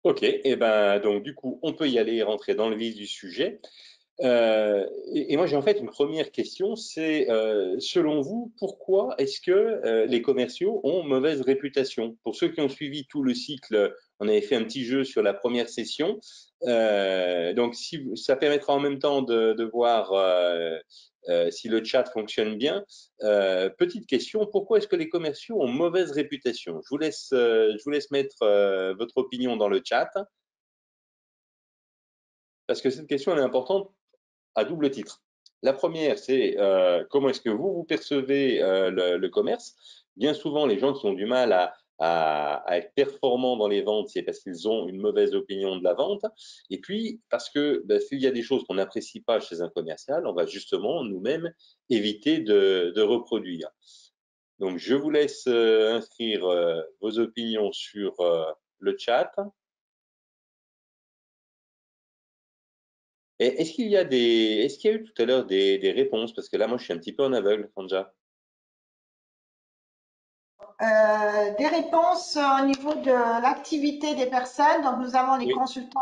Ok, et ben donc du coup, on peut y aller rentrer dans le vif du sujet. Et moi, j'ai en fait une première question, c'est selon vous, pourquoi est-ce que les commerciaux ont mauvaise réputation? Pour ceux qui ont suivi tout le cycle, on avait fait un petit jeu sur la première session. Donc, si ça permettra en même temps de voir si le chat fonctionne bien. Petite question, pourquoi est-ce que les commerciaux ont mauvaise réputation? Je vous laisse mettre votre opinion dans le chat, parce que cette question elle est importante à double titre. La première, c'est comment est-ce que vous percevez le commerce. Bien souvent, les gens qui ont du mal à être performants dans les ventes, c'est parce qu'ils ont une mauvaise opinion de la vente. Et puis, parce que s'il y a des choses qu'on n'apprécie pas chez un commercial, on va justement nous-mêmes éviter de reproduire. Donc, je vous laisse inscrire vos opinions sur le chat. Et est-ce qu'il y a eu tout à l'heure des réponses? Parce que là, moi, je suis un petit peu en aveugle, Fanja. Des réponses au niveau de l'activité des personnes. Donc, nous avons les Oui. consultants.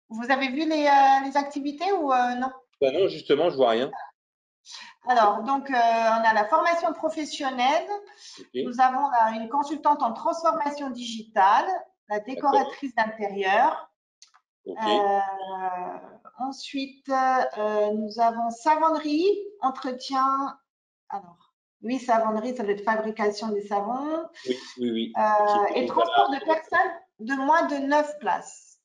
Vous avez vu les activités ou non? Bah non, justement, je vois rien. Alors, donc, on a la formation professionnelle. Ok, Nous avons là une consultante en transformation digitale, la d'accord. décoratrice d'intérieur. Ok, Euh, Ensuite, nous avons savonnerie, entretien. Alors, oui, savonnerie, ça doit être fabrication des savons. oui, oui, oui. Qui fait Et des transport de alarmes. personnes de moins de 9 places.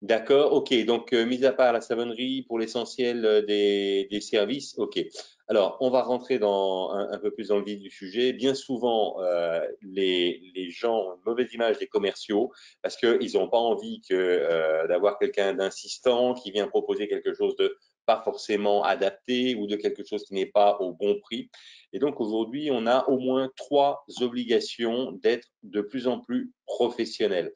D'accord, ok. Donc, mis à part la savonnerie, pour l'essentiel des services, ok. Alors, on va rentrer un peu plus dans le vif du sujet. Bien souvent, les gens ont une mauvaise image des commerciaux parce qu'ils n'ont pas envie d'avoir quelqu'un d'insistant qui vient proposer quelque chose de pas forcément adapté ou de quelque chose qui n'est pas au bon prix. Et donc, aujourd'hui, on a au moins trois obligations d'être de plus en plus professionnels.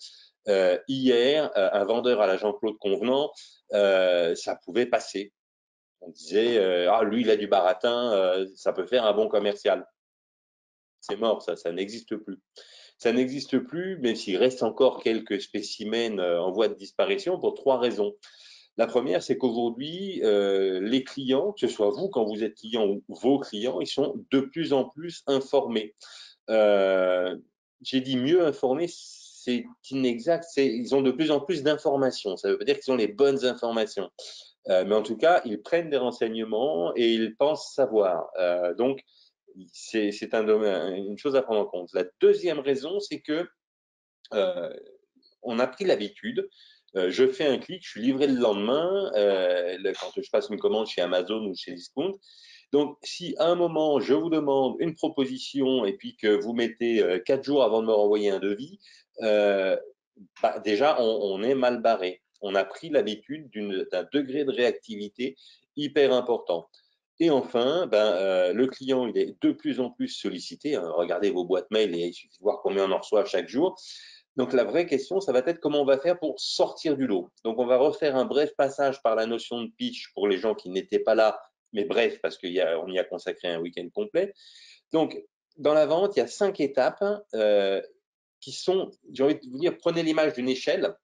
Hier, un vendeur à la Jean-Claude Convenant, ça pouvait passer. On disait, ah, lui, il a du baratin, ça peut faire un bon commercial. C'est mort, ça n'existe plus. Ça n'existe plus, même s'il reste encore quelques spécimens en voie de disparition pour trois raisons. La première, c'est qu'aujourd'hui, les clients, que ce soit vous quand vous êtes client ou vos clients, ils sont de plus en plus informés. Euh, j'ai dit mieux informés, c'est inexact. Ils ont de plus en plus d'informations. Ça veut pas dire qu'ils ont les bonnes informations. Mais en tout cas, ils prennent des renseignements et ils pensent savoir. Donc, c'est une chose à prendre en compte. La deuxième raison, c'est que euh, on a pris l'habitude. Je fais un clic, je suis livré le lendemain quand je passe une commande chez Amazon ou chez Discount. Donc, si à un moment, je vous demande une proposition et puis que vous mettez 4 jours avant de me renvoyer un devis, euh, déjà, on est mal barré. On a pris l'habitude d'un degré de réactivité hyper important. Et enfin, le client, il est de plus en plus sollicité. Hein. Regardez vos boîtes mail et il suffit de voir combien on en reçoit chaque jour. Donc, la vraie question, ça va être comment on va faire pour sortir du lot. Donc, on va refaire un bref passage par la notion de pitch pour les gens qui n'étaient pas là, mais bref, parce qu'on y a consacré un week-end complet. Donc, dans la vente, il y a 5 étapes qui sont, j'ai envie de vous dire, prenez l'image d'une échelle.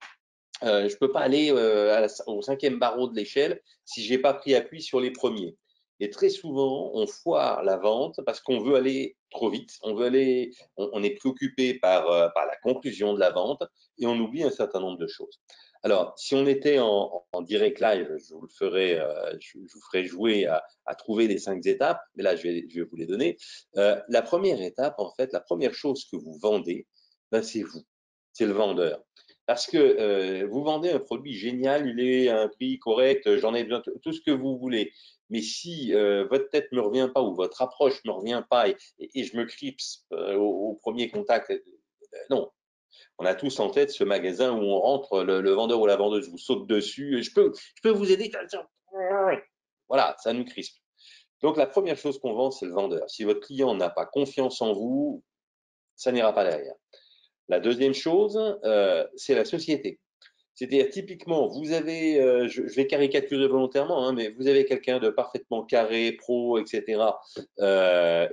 Je ne peux pas aller au 5e barreau de l'échelle si je n'ai pas pris appui sur les premiers. Et très souvent, on foire la vente parce qu'on veut aller trop vite, on est préoccupé par la conclusion de la vente et on oublie un certain nombre de choses. Alors, si on était en direct live, je vous ferai jouer à trouver les 5 étapes, mais là, je vais vous les donner. La première étape, en fait, la première chose que vous vendez, c'est vous, c'est le vendeur. Parce que vous vendez un produit génial, il est à un prix correct, j'en ai besoin, tout ce que vous voulez. Mais si votre tête ne me revient pas ou votre approche ne me revient pas et je me clipse au premier contact, non. On a tous en tête ce magasin où on rentre, le vendeur ou la vendeuse vous saute dessus, je peux vous aider. Voilà, ça nous crispe. Donc la première chose qu'on vend, c'est le vendeur. Si votre client n'a pas confiance en vous, ça n'ira pas derrière. La deuxième chose, c'est la société. C'est-à-dire, typiquement, vous avez, je vais caricaturer volontairement, hein, mais vous avez quelqu'un de parfaitement carré, pro, etc.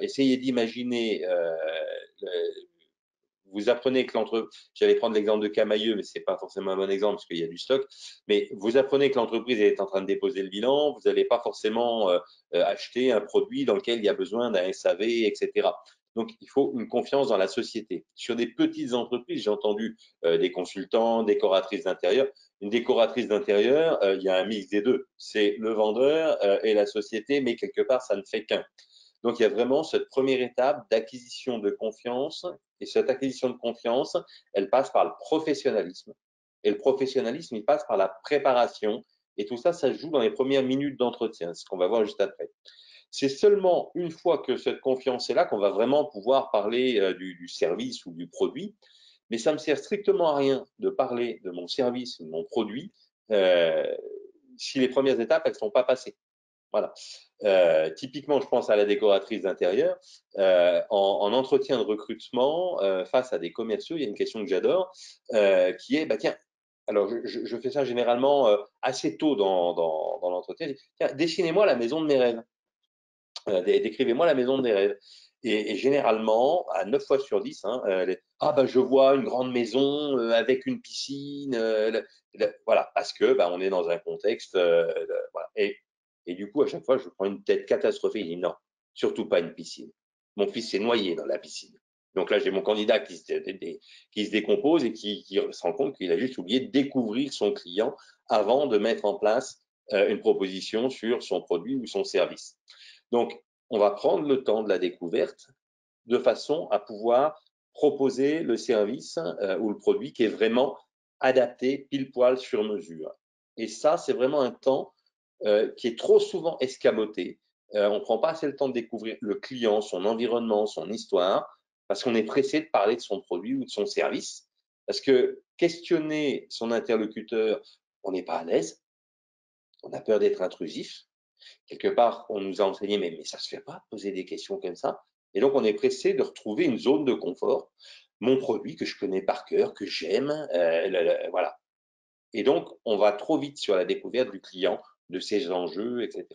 Essayez d'imaginer, vous apprenez que j'allais prendre l'exemple de Camailleux, mais c'est pas forcément un bon exemple parce qu'il y a du stock, mais vous apprenez que l'entreprise est en train de déposer le bilan, vous n'allez pas forcément acheter un produit dans lequel il y a besoin d'un SAV, etc. Donc, il faut une confiance dans la société. Sur des petites entreprises, j'ai entendu des consultants, décoratrices d'intérieur. Une décoratrice d'intérieur, il y a un mix des deux. C'est le vendeur et la société, mais quelque part, ça ne fait qu'un. Donc, il y a vraiment cette première étape d'acquisition de confiance. Et cette acquisition de confiance, elle passe par le professionnalisme. Et le professionnalisme, il passe par la préparation. Et tout ça, ça se joue dans les premières minutes d'entretien, ce qu'on va voir juste après. C'est seulement une fois que cette confiance est là qu'on va vraiment pouvoir parler du service ou du produit. Mais ça me sert strictement à rien de parler de mon service ou de mon produit si les premières étapes, elles ne sont pas passées. Voilà. Typiquement, je pense à la décoratrice d'intérieur. En entretien de recrutement, face à des commerciaux, il y a une question que j'adore, qui est, bah, tiens, alors je fais ça généralement assez tôt dans l'entretien. Tiens, dessinez-moi la maison de mes rêves. Décrivez-moi la maison des rêves. Et généralement, à 9 fois sur 10, hein, ah ben je vois une grande maison avec une piscine, voilà, parce que on est dans un contexte, voilà. Et du coup, à chaque fois, je prends une tête catastrophique, je dis non, surtout pas une piscine. Mon fils s'est noyé dans la piscine. Donc là, j'ai mon candidat qui se décompose et qui se rend compte qu'il a juste oublié de découvrir son client avant de mettre en place une proposition sur son produit ou son service. Donc, on va prendre le temps de la découverte de façon à pouvoir proposer le service ou le produit qui est vraiment adapté pile poil sur mesure. Et ça, c'est vraiment un temps qui est trop souvent escamoté. On ne prend pas assez le temps de découvrir le client, son environnement, son histoire, parce qu'on est pressé de parler de son produit ou de son service. Parce que questionner son interlocuteur, on n'est pas à l'aise, on a peur d'être intrusif. Quelque part, on nous a enseigné, mais ça ne se fait pas de poser des questions comme ça. Et donc, on est pressé de retrouver une zone de confort, mon produit que je connais par cœur, que j'aime, voilà. Et donc, on va trop vite sur la découverte du client, de ses enjeux, etc.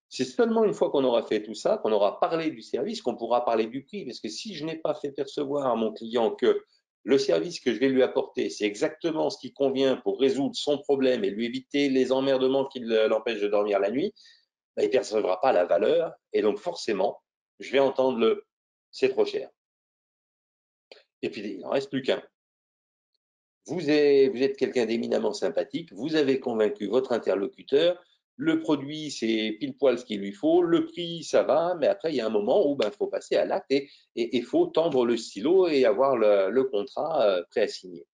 C'est seulement une fois qu'on aura fait tout ça, qu'on aura parlé du service, qu'on pourra parler du prix. Parce que si je n'ai pas fait percevoir à mon client que le service que je vais lui apporter, c'est exactement ce qui convient pour résoudre son problème et lui éviter les emmerdements qui l'empêchent de dormir la nuit, il ne percevra pas la valeur. Et donc, forcément, je vais entendre le « c'est trop cher ». Et puis, il n'en reste plus qu'un. Vous êtes quelqu'un d'éminemment sympathique, vous avez convaincu votre interlocuteur, le produit, c'est pile poil ce qu'il lui faut, le prix, ça va, mais après, il y a un moment où il faut passer à l'acte et il faut tendre le stylo et avoir le contrat prêt à signer.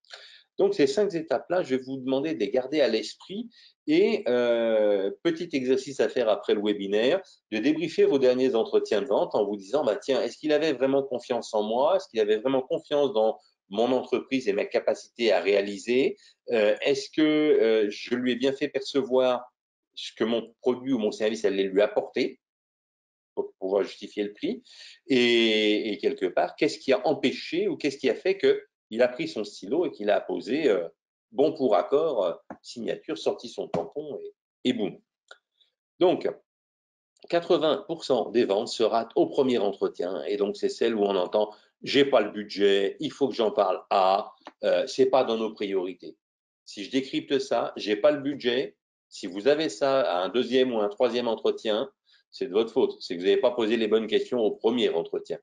Donc, ces 5 étapes-là, je vais vous demander de les garder à l'esprit et petit exercice à faire après le webinaire, de débriefer vos derniers entretiens de vente en vous disant, tiens, est-ce qu'il avait vraiment confiance en moi? Est-ce qu'il avait vraiment confiance dans mon entreprise et ma capacité à réaliser? Est-ce que je lui ai bien fait percevoir ce que mon produit ou mon service allait lui apporter pour pouvoir justifier le prix? Et quelque part, qu'est-ce qui a empêché ou qu'est-ce qui a fait qu'il a pris son stylo et qu'il a posé bon pour accord, signature, sorti son tampon et boum. Donc, 80% des ventes se ratent au premier entretien et donc c'est celle où on entend j'ai pas le budget, il faut que j'en parle à, c'est pas dans nos priorités. Si je décrypte ça, j'ai pas le budget. Si vous avez ça à un deuxième ou un troisième entretien, c'est de votre faute. C'est que vous n'avez pas posé les bonnes questions au premier entretien.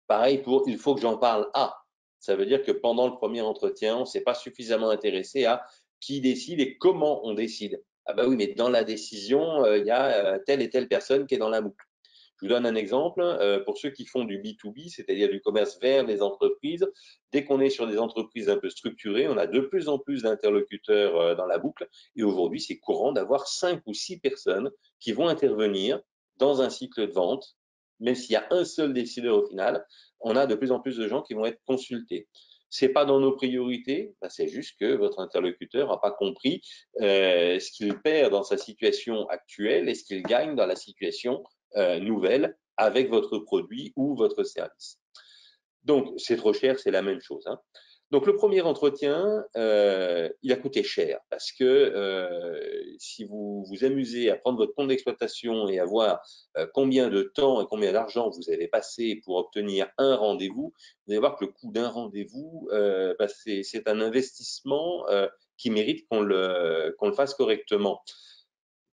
Pareil pour il faut que j'en parle à. Ça veut dire que pendant le premier entretien, on ne s'est pas suffisamment intéressé à qui décide et comment on décide. Ah bah oui, mais dans la décision, il y a telle et telle personne qui est dans la boucle. Je vous donne un exemple. Pour ceux qui font du B2B, c'est-à-dire du commerce vers les entreprises, dès qu'on est sur des entreprises un peu structurées, on a de plus en plus d'interlocuteurs dans la boucle. Et aujourd'hui, c'est courant d'avoir 5 ou 6 personnes qui vont intervenir dans un cycle de vente. Même s'il y a un seul décideur au final, on a de plus en plus de gens qui vont être consultés. C'est pas dans nos priorités, c'est juste que votre interlocuteur n'a pas compris ce qu'il perd dans sa situation actuelle et ce qu'il gagne dans la situation nouvelle avec votre produit ou votre service. Donc, c'est trop cher, c'est la même chose. Hein. Donc, le premier entretien, il a coûté cher parce que si vous vous amusez à prendre votre compte d'exploitation et à voir combien de temps et combien d'argent vous avez passé pour obtenir un rendez-vous, vous allez voir que le coût d'un rendez-vous, c'est un investissement qui mérite qu'on le fasse correctement.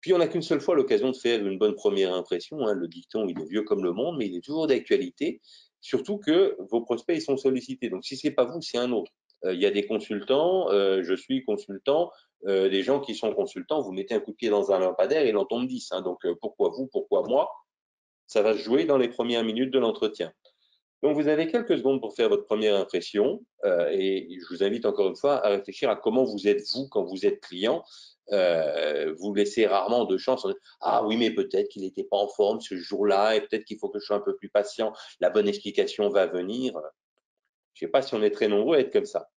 Puis, on n'a qu'une seule fois l'occasion de faire une bonne première impression. Hein. Le dicton, il est vieux comme le monde, mais il est toujours d'actualité. Surtout que vos prospects, ils sont sollicités. Donc, si ce n'est pas vous, c'est un autre. Il y a des consultants, je suis consultant, des gens qui sont consultants, vous mettez un coup de pied dans un lampadaire et il en tombe 10. Hein. Donc, pourquoi vous, pourquoi moi? Ça va se jouer dans les premières minutes de l'entretien. Donc, vous avez quelques secondes pour faire votre première impression et je vous invite encore une fois à réfléchir à comment vous êtes vous quand vous êtes client. Vous laissez rarement de chance. Ah oui, mais peut-être qu'il n'était pas en forme ce jour-là et peut-être qu'il faut que je sois un peu plus patient. La bonne explication va venir. Je ne sais pas si on est très nombreux à être comme ça.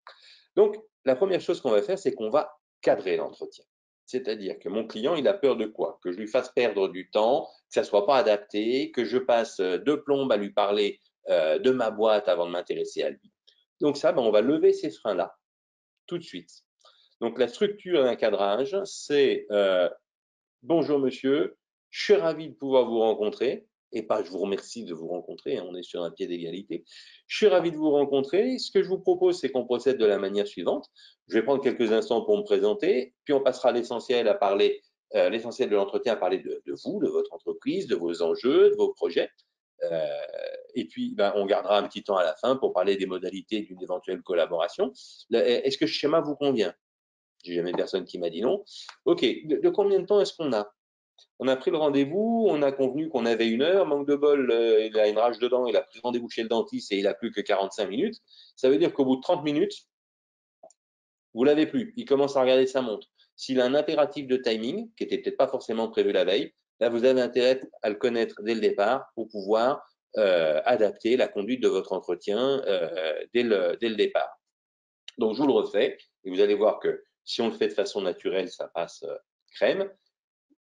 Donc, la première chose qu'on va faire, c'est qu'on va cadrer l'entretien. C'est-à-dire que mon client, il a peur de quoi? Que je lui fasse perdre du temps, que ça ne soit pas adapté, que je passe deux plombes à lui parler de ma boîte avant de m'intéresser à lui. Donc ça, on va lever ces freins-là tout de suite. Donc la structure d'un cadrage, c'est bonjour monsieur, je suis ravi de pouvoir vous rencontrer, et pas je vous remercie de vous rencontrer, hein, on est sur un pied d'égalité. Je suis ravi de vous rencontrer. Ce que je vous propose, c'est qu'on procède de la manière suivante. Je vais prendre quelques instants pour me présenter, puis on passera l'essentiel à parler, l'essentiel de l'entretien à parler de vous, de votre entreprise, de vos enjeux, de vos projets. Et puis, on gardera un petit temps à la fin pour parler des modalités d'une éventuelle collaboration. Est-ce que ce schéma vous convient? J'ai jamais personne qui m'a dit non. OK, de combien de temps est-ce qu'on a? On a pris le rendez-vous, on a convenu qu'on avait 1 heure, manque de bol, il a une rage dedans, il a pris rendez-vous chez le dentiste et il a plus que 45 minutes. Ça veut dire qu'au bout de 30 minutes, vous l'avez plus. Il commence à regarder sa montre. S'il a un impératif de timing, qui était peut-être pas forcément prévu la veille, là, vous avez intérêt à le connaître dès le départ pour pouvoir adapter la conduite de votre entretien dès le départ. Donc, je vous le refais et vous allez voir que si on le fait de façon naturelle, ça passe crème.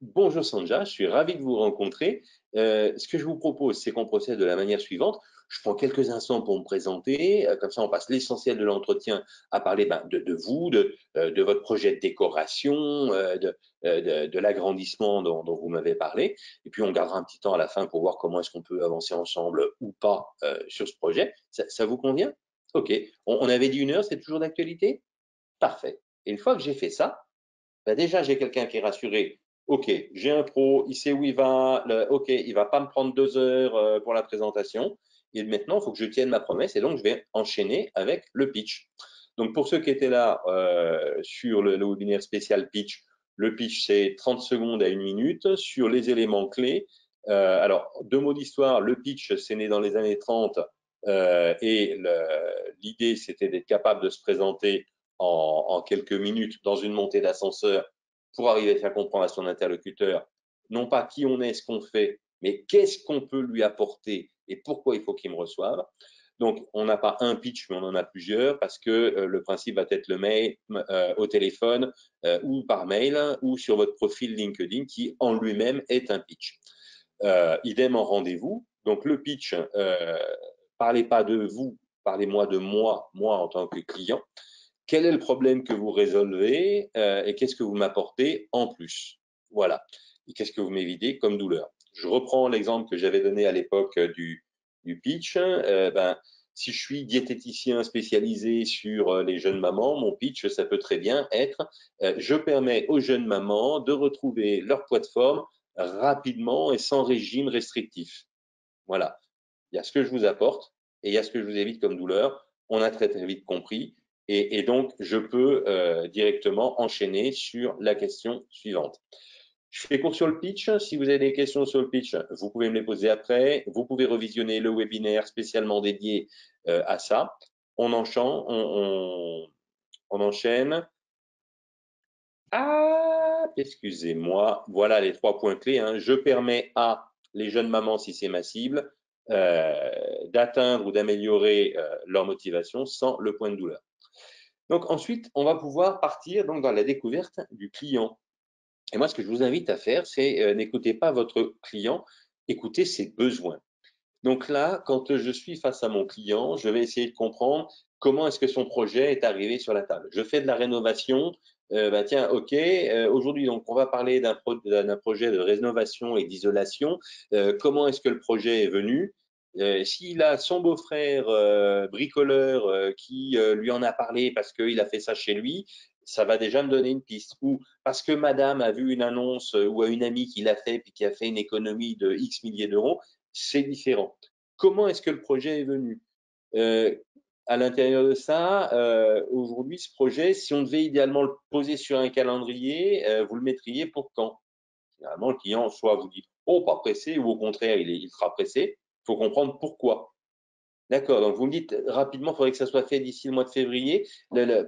Bonjour Sandja, je suis ravi de vous rencontrer. Ce que je vous propose, c'est qu'on procède de la manière suivante. Je prends quelques instants pour me présenter, comme ça on passe l'essentiel de l'entretien à parler de vous, de votre projet de décoration, de l'agrandissement dont vous m'avez parlé. Et puis on gardera un petit temps à la fin pour voir comment est-ce qu'on peut avancer ensemble ou pas sur ce projet. Ça vous convient? Ok. On avait dit 1 heure, c'est toujours d'actualité? Parfait. Et une fois que j'ai fait ça, déjà j'ai quelqu'un qui est rassuré. Ok, j'ai un pro, il sait où il va. Ok, il va pas me prendre 2 heures pour la présentation. Et maintenant, il faut que je tienne ma promesse. Et donc, je vais enchaîner avec le pitch. Donc, pour ceux qui étaient là sur le webinaire spécial pitch, le pitch, c'est 30 secondes à 1 minute sur les éléments clés. Alors, 2 mots d'histoire. Le pitch, c'est né dans les années 30 et l'idée, c'était d'être capable de se présenter en quelques minutes dans une montée d'ascenseur pour arriver à faire comprendre à son interlocuteur, non pas qui on est, ce qu'on fait, mais qu'est-ce qu'on peut lui apporter et pourquoi il faut qu'il me reçoive. Donc, on n'a pas un pitch, mais on en a plusieurs parce que le principe va être le mail au téléphone ou par mail ou sur votre profil LinkedIn qui en lui-même est un pitch. Idem en rendez-vous. Donc, le pitch, parlez pas de vous, parlez-moi de moi en tant que client. Quel est le problème que vous résolvez et qu'est-ce que vous m'apportez en plus? Voilà. Et qu'est-ce que vous m'évitez comme douleur? Je reprends l'exemple que j'avais donné à l'époque du pitch. Si je suis diététicien spécialisé sur les jeunes mamans, mon pitch, ça peut très bien être je permets aux jeunes mamans de retrouver leur poids de forme rapidement et sans régime restrictif. Voilà. Il y a ce que je vous apporte et il y a ce que je vous évite comme douleur. On a très très vite compris. Et donc, je peux directement enchaîner sur la question suivante. Je fais court sur le pitch. Si vous avez des questions sur le pitch, vous pouvez me les poser après. Vous pouvez revisionner le webinaire spécialement dédié à ça. On enchaîne. Ah, excusez-moi. Voilà les 3 points clés. Hein. Je permets à les jeunes mamans, si c'est ma cible, d'atteindre ou d'améliorer leur motivation sans le point de douleur. Donc ensuite, on va pouvoir partir donc dans la découverte du client. Et moi, ce que je vous invite à faire, c'est n'écoutez pas votre client, écoutez ses besoins. Donc là, quand je suis face à mon client, je vais essayer de comprendre comment est-ce que son projet est arrivé sur la table. Je fais de la rénovation, tiens, ok, aujourd'hui, donc, on va parler d'un projet de rénovation et d'isolation. Comment est-ce que le projet est venu? S'il a son beau-frère bricoleur qui lui en a parlé parce qu'il a fait ça chez lui, ça va déjà me donner une piste. Ou parce que madame a vu une annonce ou a une amie qui l'a fait puis qui a fait une économie de X milliers d'euros, c'est différent. Comment est-ce que le projet est venu? À l'intérieur de ça, aujourd'hui, ce projet, si on devait idéalement le poser sur un calendrier, vous le mettriez pour quand? Généralement, le client, soit vous dit, oh, pas pressé, ou au contraire, il sera pressé. Il faut comprendre pourquoi. D'accord, donc vous me dites rapidement, il faudrait que ça soit fait d'ici le mois de février.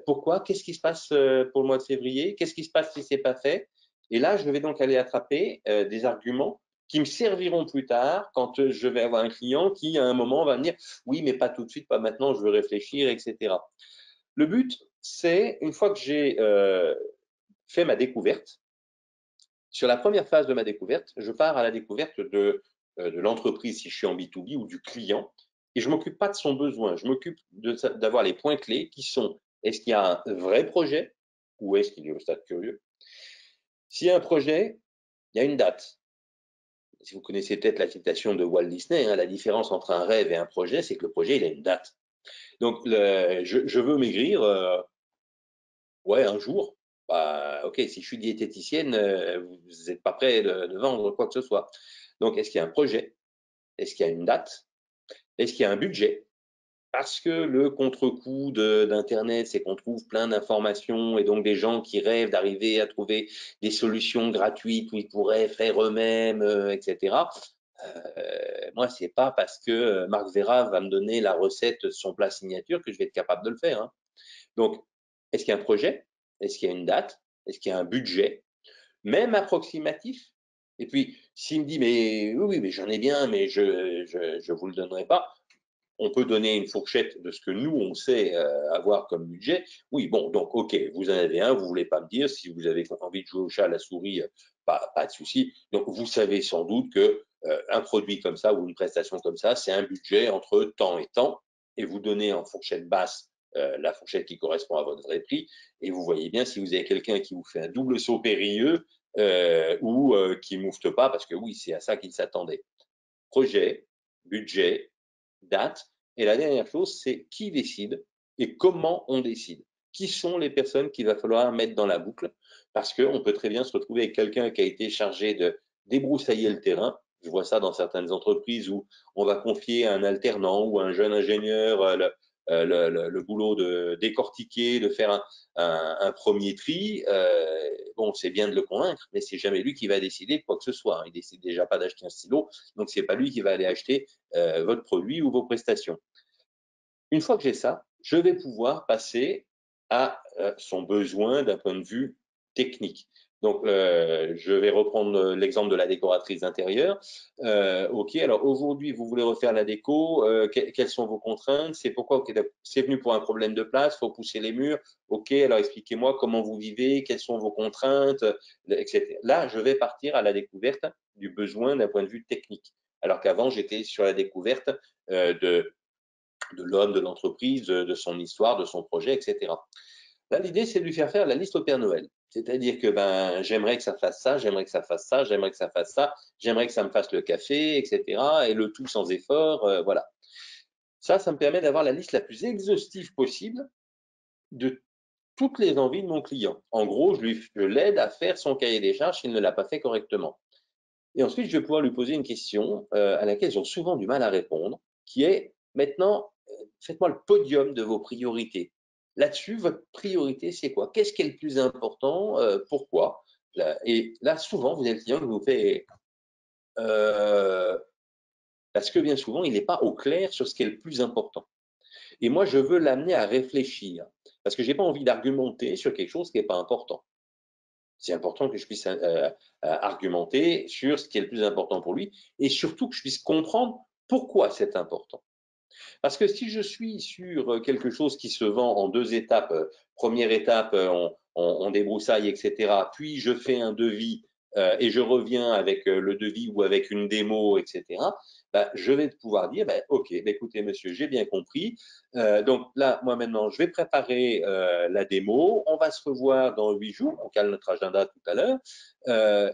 Pourquoi? Qu'est-ce qui se passe pour le mois de février? Qu'est-ce qui se passe si c'est pas fait? Et là, je vais donc aller attraper des arguments qui me serviront plus tard quand je vais avoir un client qui, à un moment, va me dire oui, mais pas tout de suite, pas maintenant, je veux réfléchir, etc. Le but, c'est une fois que j'ai fait ma découverte, sur la première phase de ma découverte, je pars à la découverte de l'entreprise si je suis en B2B ou du client et je ne m'occupe pas de son besoin. Je m'occupe d'avoir les points clés qui sont est-ce qu'il y a un vrai projet ou est-ce qu'il est au stade curieux? S'il y a un projet, il y a une date. Si vous connaissez peut-être la citation de Walt Disney, hein, la différence entre un rêve et un projet, c'est que le projet, il a une date. Donc, je veux maigrir, ouais, un jour. Bah, ok, si je suis diététicienne, vous n'êtes pas prêt de vendre quoi que ce soit. Donc, est-ce qu'il y a un projet? Est-ce qu'il y a une date? Est-ce qu'il y a un budget? Parce que le contre-coup d'Internet, c'est qu'on trouve plein d'informations et donc des gens qui rêvent d'arriver à trouver des solutions gratuites où ils pourraient faire eux-mêmes, etc. Moi, c'est pas parce que Marc Vera va me donner la recette de son plat signature que je vais être capable de le faire, hein. Donc, est-ce qu'il y a un projet? Est-ce qu'il y a une date? Est-ce qu'il y a un budget? Même approximatif? Et puis, s'il me dit, mais oui, oui, mais j'en ai bien, mais je vous le donnerai pas. On peut donner une fourchette de ce que nous, on sait avoir comme budget. Oui, bon, donc, ok, vous en avez un, vous voulez pas me dire. Si vous avez envie de jouer au chat, à la souris, pas de souci. Donc, vous savez sans doute que un produit comme ça ou une prestation comme ça, c'est un budget entre temps et temps. Et vous donnez en fourchette basse la fourchette qui correspond à votre vrai prix. Et vous voyez bien si vous avez quelqu'un qui vous fait un double saut périlleux ou qui ne moufte pas, parce que oui, c'est à ça qu'il s'attendait. Projet, budget, date. Et la dernière chose, c'est qui décide et comment on décide. Qui sont les personnes qu'il va falloir mettre dans la boucle? Parce qu'on peut très bien se retrouver avec quelqu'un qui a été chargé de débroussailler le terrain. Je vois ça dans certaines entreprises où on va confier à un alternant ou à un jeune ingénieur le boulot de décortiquer, de faire un premier tri. Bon, c'est bien de le convaincre, mais c'est jamais lui qui va décider de quoi que ce soit, hein. Il décide déjà pas d'acheter un stylo, donc c'est pas lui qui va aller acheter votre produit ou vos prestations. Une fois que j'ai ça, je vais pouvoir passer à son besoin d'un point de vue technique. Donc, je vais reprendre l'exemple de la décoratrice d'intérieur. OK, alors aujourd'hui, vous voulez refaire la déco. Quelles sont vos contraintes? C'est pourquoi? OK, c'est venu pour un problème de place, il faut pousser les murs. OK, alors expliquez-moi comment vous vivez, quelles sont vos contraintes, etc. Là, je vais partir à la découverte du besoin d'un point de vue technique. Alors qu'avant, j'étais sur la découverte de l'homme, de l'entreprise, de son histoire, de son projet, etc. Là, l'idée, c'est de lui faire la liste au Père Noël. C'est-à-dire que j'aimerais que ça fasse ça, j'aimerais que ça fasse ça, j'aimerais que ça fasse ça, j'aimerais que ça me fasse le café, etc. Et le tout sans effort, voilà. Ça me permet d'avoir la liste la plus exhaustive possible de toutes les envies de mon client. En gros, je l'aide à faire son cahier des charges s'il ne l'a pas fait correctement. Et ensuite, je vais pouvoir lui poser une question à laquelle ils ont souvent du mal à répondre, qui est maintenant, faites-moi le podium de vos priorités. Là-dessus, votre priorité, c'est quoi? Qu'est-ce qui est le plus important? Pourquoi? Et là, souvent, vous avez le client qui vous fait parce que bien souvent, il n'est pas au clair sur ce qui est le plus important. Et moi, je veux l'amener à réfléchir parce que je n'ai pas envie d'argumenter sur quelque chose qui n'est pas important. C'est important que je puisse argumenter sur ce qui est le plus important pour lui et surtout que je puisse comprendre pourquoi c'est important. Parce que si je suis sur quelque chose qui se vend en deux étapes, première étape, on débroussaille, etc., puis je fais un devis et je reviens avec le devis ou avec une démo, etc., je vais pouvoir dire, OK, écoutez, monsieur, j'ai bien compris. Donc là, moi maintenant, je vais préparer la démo. On va se revoir dans 8 jours. On cale notre agenda tout à l'heure.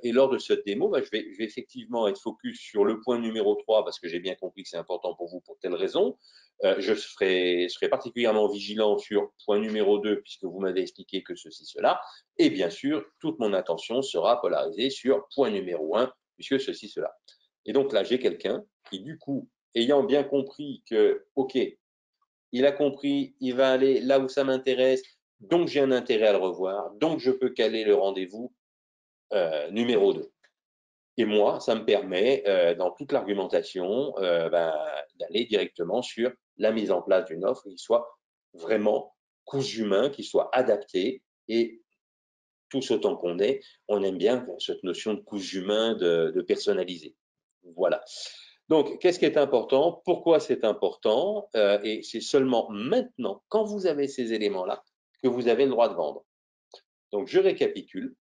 Et lors de cette démo, je vais effectivement être focus sur le point numéro 3 parce que j'ai bien compris que c'est important pour vous pour telle raison. Je serai particulièrement vigilant sur point numéro 2 puisque vous m'avez expliqué que ceci, cela. Et bien sûr, toute mon attention sera polarisée sur point numéro 1 puisque ceci, cela. Et donc là, j'ai quelqu'un qui, du coup, ayant bien compris que, OK, il a compris, il va aller là où ça m'intéresse, donc j'ai un intérêt à le revoir, donc je peux caler le rendez-vous numéro 2. Et moi, ça me permet, dans toute l'argumentation, d'aller directement sur la mise en place d'une offre qui soit vraiment cousu main, qui soit adaptée. Et tous autant qu'on est, on aime bien cette notion de cousu main, de personnalisé. Voilà. Donc, qu'est-ce qui est important? Pourquoi c'est important? Et c'est seulement maintenant, quand vous avez ces éléments-là, que vous avez le droit de vendre. Donc, je récapitule.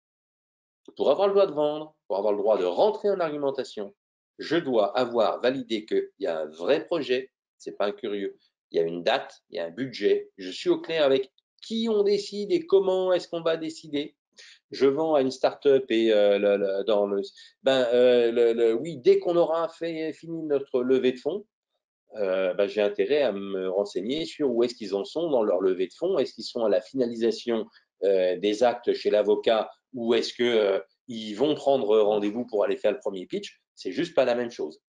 Pour avoir le droit de vendre, pour avoir le droit de rentrer en argumentation, je dois avoir validé qu'il y a un vrai projet, c'est pas un curieux, il y a une date, il y a un budget, je suis au clair avec qui on décide et comment est-ce qu'on va décider. Je vends à une start-up et oui, dès qu'on aura fini notre levée de fonds, j'ai intérêt à me renseigner sur où est-ce qu'ils en sont dans leur levée de fonds. Est-ce qu'ils sont à la finalisation des actes chez l'avocat ou est-ce qu'ils vont prendre rendez-vous pour aller faire le premier pitch? C'est juste pas la même chose.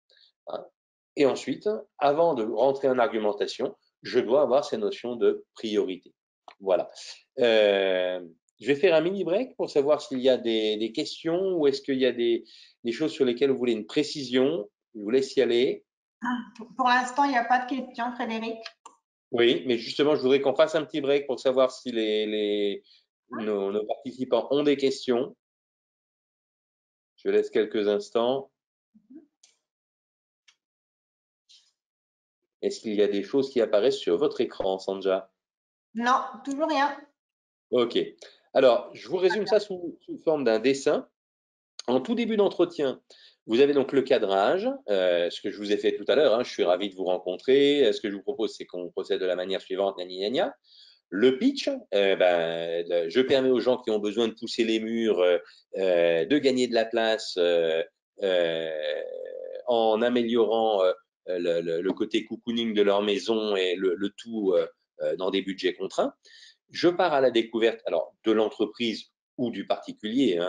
Hein. Et ensuite, avant de rentrer en argumentation, je dois avoir ces notions de priorité. Voilà. Je vais faire un mini break pour savoir s'il y a des questions ou est-ce qu'il y a des choses sur lesquelles vous voulez une précision. Je vous laisse y aller. Pour l'instant, il n'y a pas de questions, Frédéric. Oui, mais justement, je voudrais qu'on fasse un petit break pour savoir si nos participants ont des questions. Je laisse quelques instants. Est-ce qu'il y a des choses qui apparaissent sur votre écran, Sandja? Non, toujours rien. OK. Alors, je vous résume ça sous forme d'un dessin. En tout début d'entretien, vous avez donc le cadrage, ce que je vous ai fait tout à l'heure. Je suis ravi de vous rencontrer. Ce que je vous propose, c'est qu'on procède de la manière suivante, gna, gna, gna. Le pitch, je permets aux gens qui ont besoin de pousser les murs de gagner de la place en améliorant le côté cocooning de leur maison et le tout dans des budgets contraints. Je pars à la découverte alors de l'entreprise ou du particulier.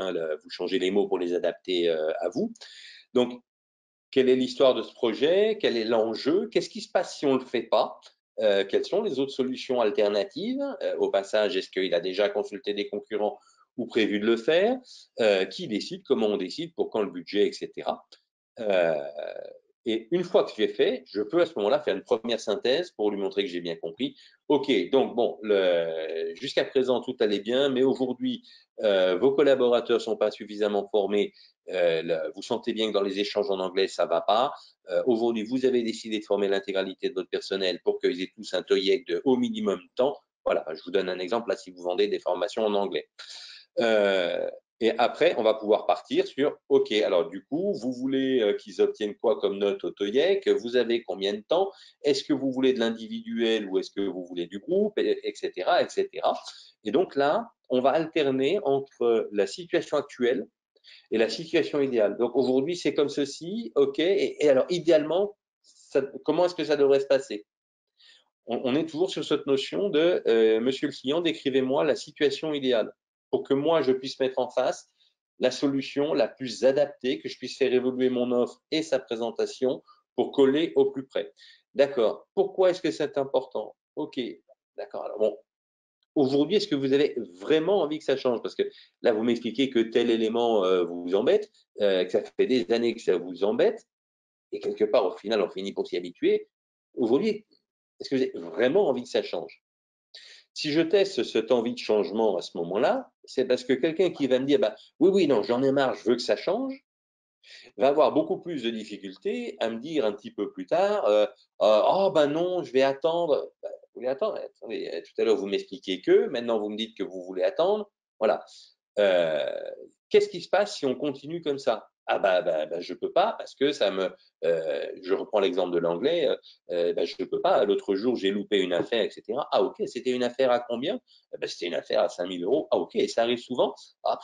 Vous changez les mots pour les adapter à vous. Donc, quelle est l'histoire de ce projet? Quel est l'enjeu? Qu'est-ce qui se passe si on ne le fait pas? Quelles sont les autres solutions alternatives? Au passage, est-ce qu'il a déjà consulté des concurrents ou prévu de le faire? Qui décide? Comment on décide? Pour quand le budget, etc. Et une fois que j'ai fait, je peux à ce moment-là faire une première synthèse pour lui montrer que j'ai bien compris. OK, donc bon, jusqu'à présent, tout allait bien, mais aujourd'hui, vos collaborateurs ne sont pas suffisamment formés. Vous sentez bien que dans les échanges en anglais, ça ne va pas. Aujourd'hui, vous avez décidé de former l'intégralité de votre personnel pour qu'ils aient tous un TOEIC de au minimum temps. Voilà, je vous donne un exemple là si vous vendez des formations en anglais. Et après, on va pouvoir partir sur, OK, alors du coup, vous voulez qu'ils obtiennent quoi comme note au TOEIC? Vous avez combien de temps? Est-ce que vous voulez de l'individuel ou est-ce que vous voulez du groupe? Etc., etc. Et donc là, on va alterner entre la situation actuelle et la situation idéale. Donc aujourd'hui, c'est comme ceci, OK. Et alors, idéalement, comment est-ce que ça devrait se passer? On est toujours sur cette notion de monsieur le client, décrivez-moi la situation idéale pour que moi je puisse mettre en face la solution la plus adaptée, que je puisse faire évoluer mon offre et sa présentation pour coller au plus près. D'accord. Pourquoi est-ce que c'est important? OK. D'accord. Alors bon, aujourd'hui, est-ce que vous avez vraiment envie que ça change? Parce que là, vous m'expliquez que tel élément vous embête, que ça fait des années que ça vous embête, et quelque part, au final, on finit pour s'y habituer. Aujourd'hui, est-ce que vous avez vraiment envie que ça change? Si je teste cette envie de changement à ce moment-là, c'est parce que quelqu'un qui va me dire oui, oui, non, j'en ai marre, je veux que ça change, va avoir beaucoup plus de difficultés à me dire un petit peu plus tard oh, non, je vais attendre. Vous voulez attendre? Attendez, tout à l'heure, vous m'expliquiez que, maintenant, vous me dites que vous voulez attendre. Voilà. Qu'est-ce qui se passe si on continue comme ça? Ah je peux pas parce que je reprends l'exemple de l'anglais, je peux pas. L'autre jour, j'ai loupé une affaire, etc. Ah ok, c'était une affaire à combien? C'était une affaire à 5 000 euros. Ah ok, et ça arrive souvent? Ah,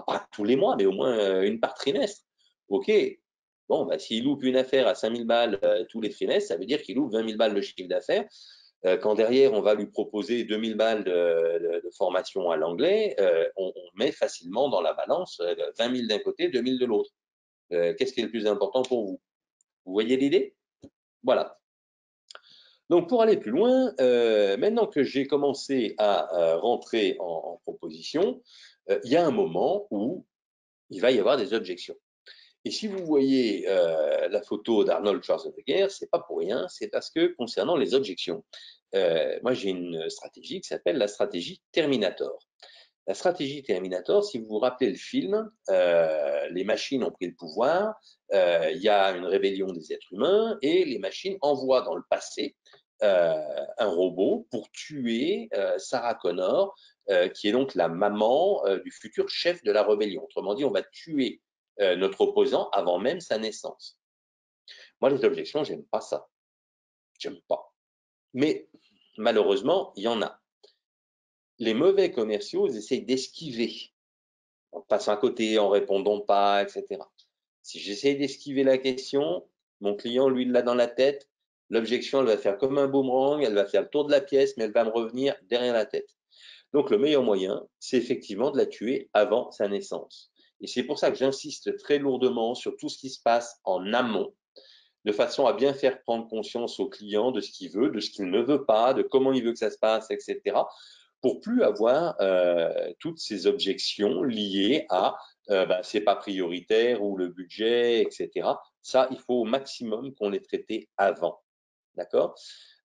pas tous les mois, mais au moins une par trimestre. Ok. Bon, s'il loupe une affaire à 5 000 balles tous les trimestres, ça veut dire qu'il loupe 20 000 balles de chiffre d'affaires. Quand derrière, on va lui proposer 2 000 balles de formation à l'anglais, on met facilement dans la balance 20 000 d'un côté, 2 000 de l'autre. Qu'est-ce qui est le plus important pour vous? Vous voyez l'idée? Voilà. Donc, pour aller plus loin, maintenant que j'ai commencé à rentrer en proposition, il y a un moment où il va y avoir des objections. Et si vous voyez la photo d'Arnold Schwarzenegger, c'est pas pour rien, c'est parce que concernant les objections, moi j'ai une stratégie qui s'appelle la stratégie Terminator. La stratégie Terminator, si vous vous rappelez le film, les machines ont pris le pouvoir, il y a une rébellion des êtres humains et les machines envoient dans le passé un robot pour tuer Sarah Connor, qui est donc la maman du futur chef de la rébellion. Autrement dit, on va tuer notre opposant avant même sa naissance. Moi, les objections, j'aime pas ça. J'aime pas. Mais malheureusement, il y en a. Les mauvais commerciaux, ils essayent d'esquiver en passant à côté, en répondant pas, etc. Si j'essaie d'esquiver la question, mon client, lui, il l'a dans la tête. L'objection, elle va faire comme un boomerang, elle va faire le tour de la pièce, mais elle va me revenir derrière la tête. Donc, le meilleur moyen, c'est effectivement de la tuer avant sa naissance. Et c'est pour ça que j'insiste très lourdement sur tout ce qui se passe en amont, de façon à bien faire prendre conscience au client de ce qu'il veut, de ce qu'il ne veut pas, de comment il veut que ça se passe, etc. Pour plus avoir toutes ces objections liées à c'est pas prioritaire ou le budget, etc. Ça, il faut au maximum qu'on les traite avant. D'accord?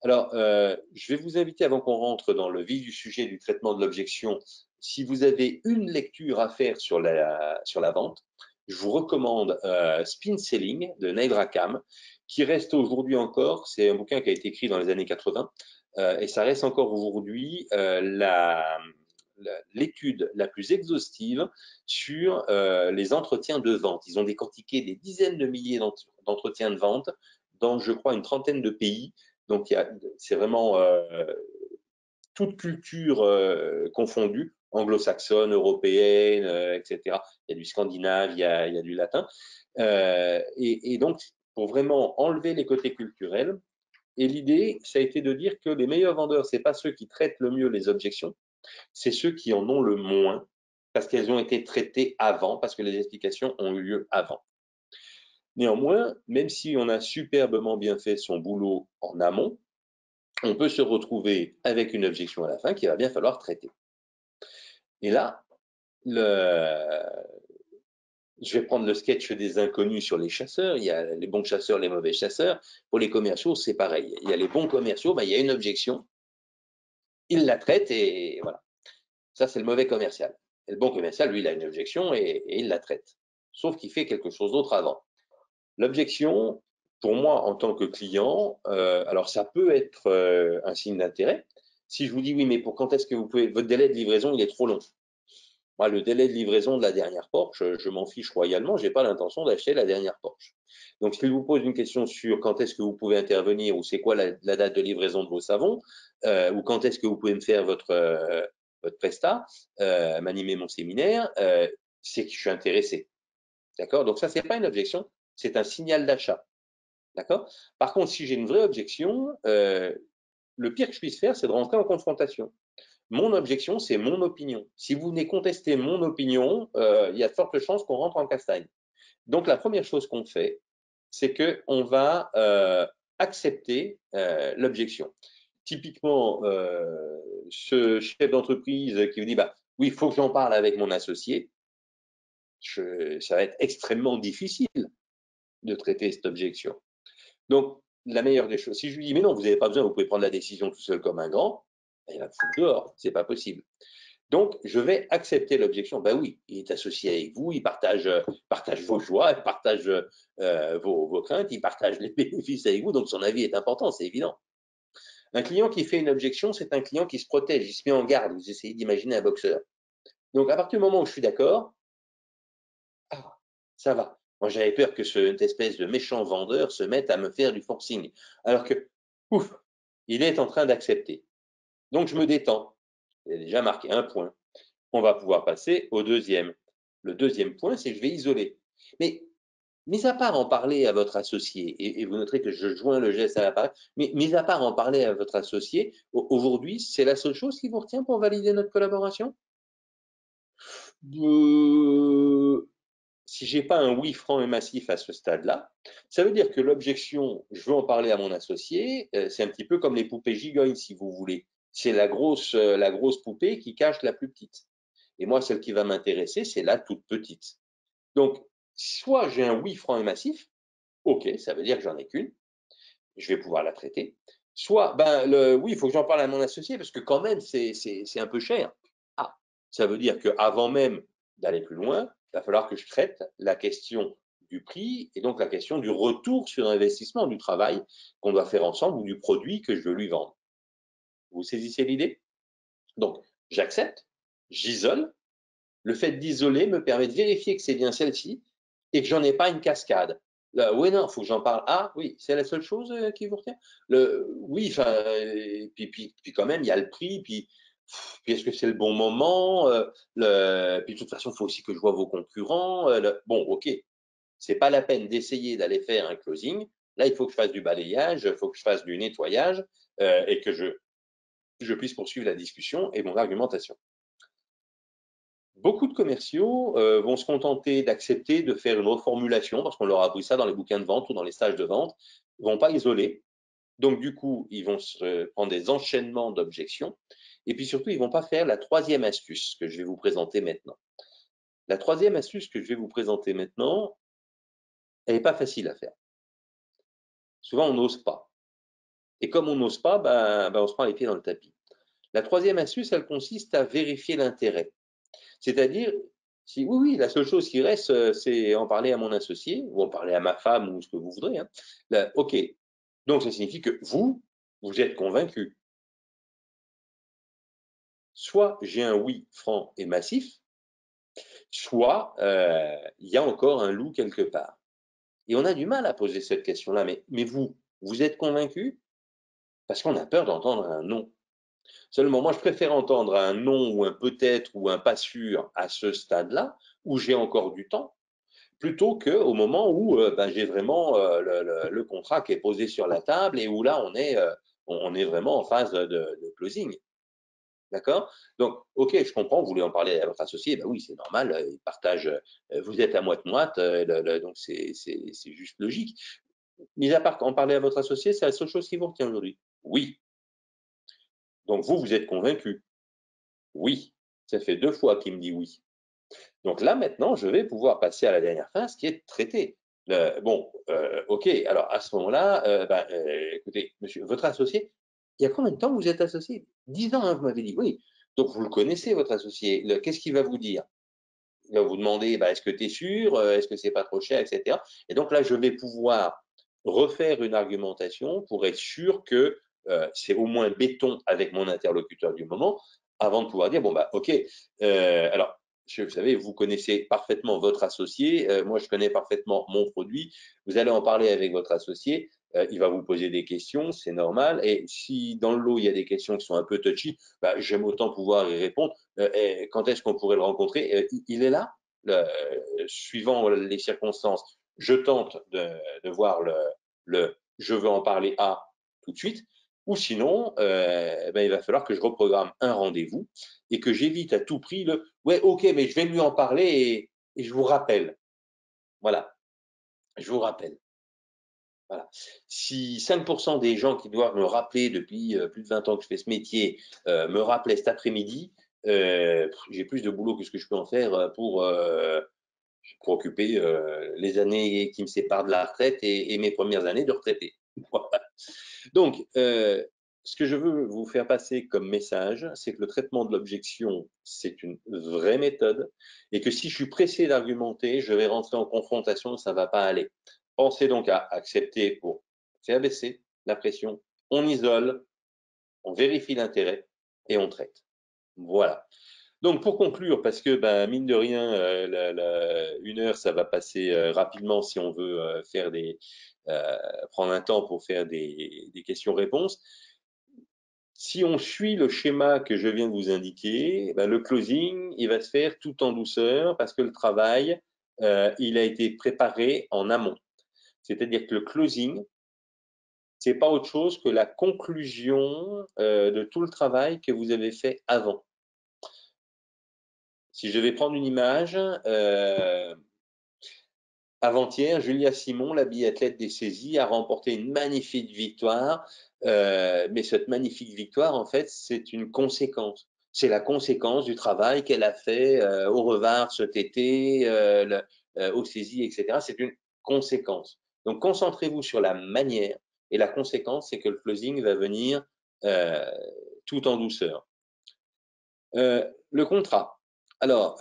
Alors, je vais vous inviter, avant qu'on rentre dans le vif du sujet du traitement de l'objection, si vous avez une lecture à faire sur la vente, je vous recommande Spin Selling de Neil Rackham, qui reste aujourd'hui encore, c'est un bouquin qui a été écrit dans les années 80, et ça reste encore aujourd'hui l'étude la plus exhaustive sur les entretiens de vente. Ils ont décortiqué des dizaines de milliers d'entretiens de vente dans, je crois, une trentaine de pays. Donc, c'est vraiment toute culture confondue, anglo-saxonne, européenne, etc. Il y a du scandinave, il y a du latin. Et donc, pour vraiment enlever les côtés culturels, et l'idée, ça a été de dire que les meilleurs vendeurs, ce n'est pas ceux qui traitent le mieux les objections, c'est ceux qui en ont le moins, parce qu'elles ont été traitées avant, parce que les explications ont eu lieu avant. Néanmoins, même si on a superbement bien fait son boulot en amont, on peut se retrouver avec une objection à la fin qu'il va bien falloir traiter. Et là, je vais prendre le sketch des inconnus sur les chasseurs. Il y a les bons chasseurs, les mauvais chasseurs. Pour les commerciaux, c'est pareil. Il y a les bons commerciaux, il y a une objection, ils la traitent et voilà. Ça, c'est le mauvais commercial. Et le bon commercial, lui, il a une objection et il la traite. Sauf qu'il fait quelque chose d'autre avant. L'objection, pour moi, en tant que client, alors ça peut être un signe d'intérêt. Si je vous dis oui, mais pour quand est-ce que vous pouvez, votre délai de livraison, il est trop long. Moi, le délai de livraison de la dernière Porsche, je m'en fiche royalement, je n'ai pas l'intention d'acheter la dernière Porsche. Donc, s'il vous pose une question sur quand est-ce que vous pouvez intervenir ou c'est quoi la date de livraison de vos savons, ou quand est-ce que vous pouvez me faire votre prestat, m'animer mon séminaire, c'est que je suis intéressé. D'accord? Donc, ça, ce n'est pas une objection, c'est un signal d'achat. D'accord? Par contre, si j'ai une vraie objection, le pire que je puisse faire, c'est de rentrer en confrontation. Mon objection, c'est mon opinion. Si vous venez contester mon opinion, il y a de fortes chances qu'on rentre en castagne. Donc, la première chose qu'on fait, c'est qu'on va accepter l'objection. Typiquement, ce chef d'entreprise qui vous dit oui, il faut que j'en parle avec mon associé, ça va être extrêmement difficile de traiter cette objection. Donc, la meilleure des choses, si je lui dis mais non, vous n'avez pas besoin, vous pouvez prendre la décision tout seul comme un grand, il va me foutre dehors, c'est pas possible. Donc, je vais accepter l'objection. Ben oui, il est associé avec vous, il partage vos joies, il partage vos craintes, il partage les bénéfices avec vous, donc son avis est important, c'est évident. Un client qui fait une objection, c'est un client qui se protège, il se met en garde. Vous essayez d'imaginer un boxeur. Donc, à partir du moment où je suis d'accord, ça va. Moi, j'avais peur que cette espèce de méchant vendeur se mette à me faire du forcing. Alors que, ouf, il est en train d'accepter. Donc, je me détends. Il a déjà marqué un point. On va pouvoir passer au deuxième. Le deuxième point, c'est que je vais isoler. Mais, mis à part en parler à votre associé, et vous noterez que je joins le geste à l'appareil, mais mis à part en parler à votre associé, aujourd'hui, c'est la seule chose qui vous retient pour valider notre collaboration? Si j'ai pas un oui franc et massif à ce stade-là, ça veut dire que l'objection, je veux en parler à mon associé, c'est un petit peu comme les poupées gigognes, si vous voulez. C'est la grosse poupée qui cache la plus petite. Et moi, celle qui va m'intéresser, c'est la toute petite. Donc, soit j'ai un oui franc et massif, ok, ça veut dire que j'en ai qu'une, je vais pouvoir la traiter. Soit, oui, il faut que j'en parle à mon associé parce que quand même, c'est un peu cher. Ah, ça veut dire qu'avant même d'aller plus loin, il va falloir que je traite la question du prix et donc la question du retour sur investissement du travail qu'on doit faire ensemble ou du produit que je veux lui vendre. Vous saisissez l'idée? Donc, j'accepte, j'isole. Le fait d'isoler me permet de vérifier que c'est bien celle-ci et que j'en ai pas une cascade. Là, oui, non, il faut que j'en parle. Ah, oui, c'est la seule chose qui vous retient. Oui, enfin, puis quand même, il y a le prix, puis est-ce que c'est le bon moment puis de toute façon, il faut aussi que je vois vos concurrents. Bon, ok, c'est pas la peine d'essayer d'aller faire un closing. Là, il faut que je fasse du balayage, il faut que je fasse du nettoyage et que je puisse poursuivre la discussion et mon argumentation. Beaucoup de commerciaux vont se contenter d'accepter de faire une reformulation parce qu'on leur a appris ça dans les bouquins de vente ou dans les stages de vente. Ils ne vont pas isoler. Donc, du coup, ils vont se prendre des enchaînements d'objections. Et puis surtout, ils ne vont pas faire la troisième astuce que je vais vous présenter maintenant. La troisième astuce que je vais vous présenter maintenant, elle n'est pas facile à faire. Souvent, on n'ose pas. Et comme on n'ose pas, on se prend les pieds dans le tapis. La troisième astuce, elle consiste à vérifier l'intérêt. C'est-à-dire, si oui, oui, la seule chose qui reste, c'est en parler à mon associé ou en parler à ma femme ou ce que vous voudrez. Hein. Là, ok. Donc, ça signifie que vous êtes convaincu. Soit j'ai un oui franc et massif, soit il y a encore un loup quelque part. Et on a du mal à poser cette question-là. Mais vous êtes convaincu? Parce qu'on a peur d'entendre un non. Seulement, moi, je préfère entendre un non ou un peut-être ou un pas sûr à ce stade-là, où j'ai encore du temps, plutôt qu'au moment où j'ai vraiment le contrat qui est posé sur la table et où là, on est vraiment en phase de closing. D'accord? Donc, ok, je comprends, vous voulez en parler à votre associé, ben oui, c'est normal, il partage, vous êtes à moite-moite, donc c'est juste logique. Mis à part en parler à votre associé, c'est la seule chose qui vous retient aujourd'hui. Oui. Donc, vous êtes convaincu. Oui. Ça fait 2 fois qu'il me dit oui. Donc là, maintenant, je vais pouvoir passer à la dernière phase qui est de traiter. Ok, alors à ce moment-là, écoutez, monsieur, votre associé, il y a combien de temps que vous êtes associé? 10 ans, hein, vous m'avez dit, oui. Donc vous le connaissez, votre associé. Qu'est-ce qu'il va vous dire? Il va vous demander, est-ce que tu es sûr? Est-ce que c'est pas trop cher, etc. Et donc là, je vais pouvoir refaire une argumentation pour être sûr que c'est au moins béton avec mon interlocuteur du moment, avant de pouvoir dire, ok, alors, vous savez, vous connaissez parfaitement votre associé, moi je connais parfaitement mon produit, vous allez en parler avec votre associé, il va vous poser des questions, c'est normal, et si dans le lot il y a des questions qui sont un peu touchy, j'aime autant pouvoir y répondre. Quand est-ce qu'on pourrait le rencontrer? Il est là, suivant les circonstances. Je tente de voir je veux en parler à tout de suite, ou sinon, il va falloir que je reprogramme un rendez-vous et que j'évite à tout prix ouais, ok, mais je vais lui en parler et je vous rappelle. Voilà, je vous rappelle. Voilà. Si 5% des gens qui doivent me rappeler depuis plus de 20 ans que je fais ce métier me rappelaient cet après-midi, j'ai plus de boulot que ce que je peux en faire pour occuper les années qui me séparent de la retraite et mes premières années de retraité. Voilà. Donc, ce que je veux vous faire passer comme message, c'est que le traitement de l'objection, c'est une vraie méthode et que si je suis pressé d'argumenter, je vais rentrer en confrontation, ça ne va pas aller. Pensez donc à accepter pour faire baisser la pression, on isole, on vérifie l'intérêt et on traite. Voilà. Donc, pour conclure, parce que ben, mine de rien, une heure, ça va passer rapidement si on veut faire prendre un temps pour faire des questions-réponses. Si on suit le schéma que je viens de vous indiquer, ben, le closing, il va se faire tout en douceur parce que le travail, il a été préparé en amont. C'est-à-dire que le closing, c'est pas autre chose que la conclusion de tout le travail que vous avez fait avant. Si je vais prendre une image, avant-hier, Julia Simon, la biathlète des saisies, a remporté une magnifique victoire. Mais cette magnifique victoire, en fait, c'est une conséquence. C'est la conséquence du travail qu'elle a fait au Revard cet été, aux saisies, etc. C'est une conséquence. Donc, concentrez-vous sur la manière. Et la conséquence, c'est que le closing va venir euh, tout en douceur. Le contrat. Alors,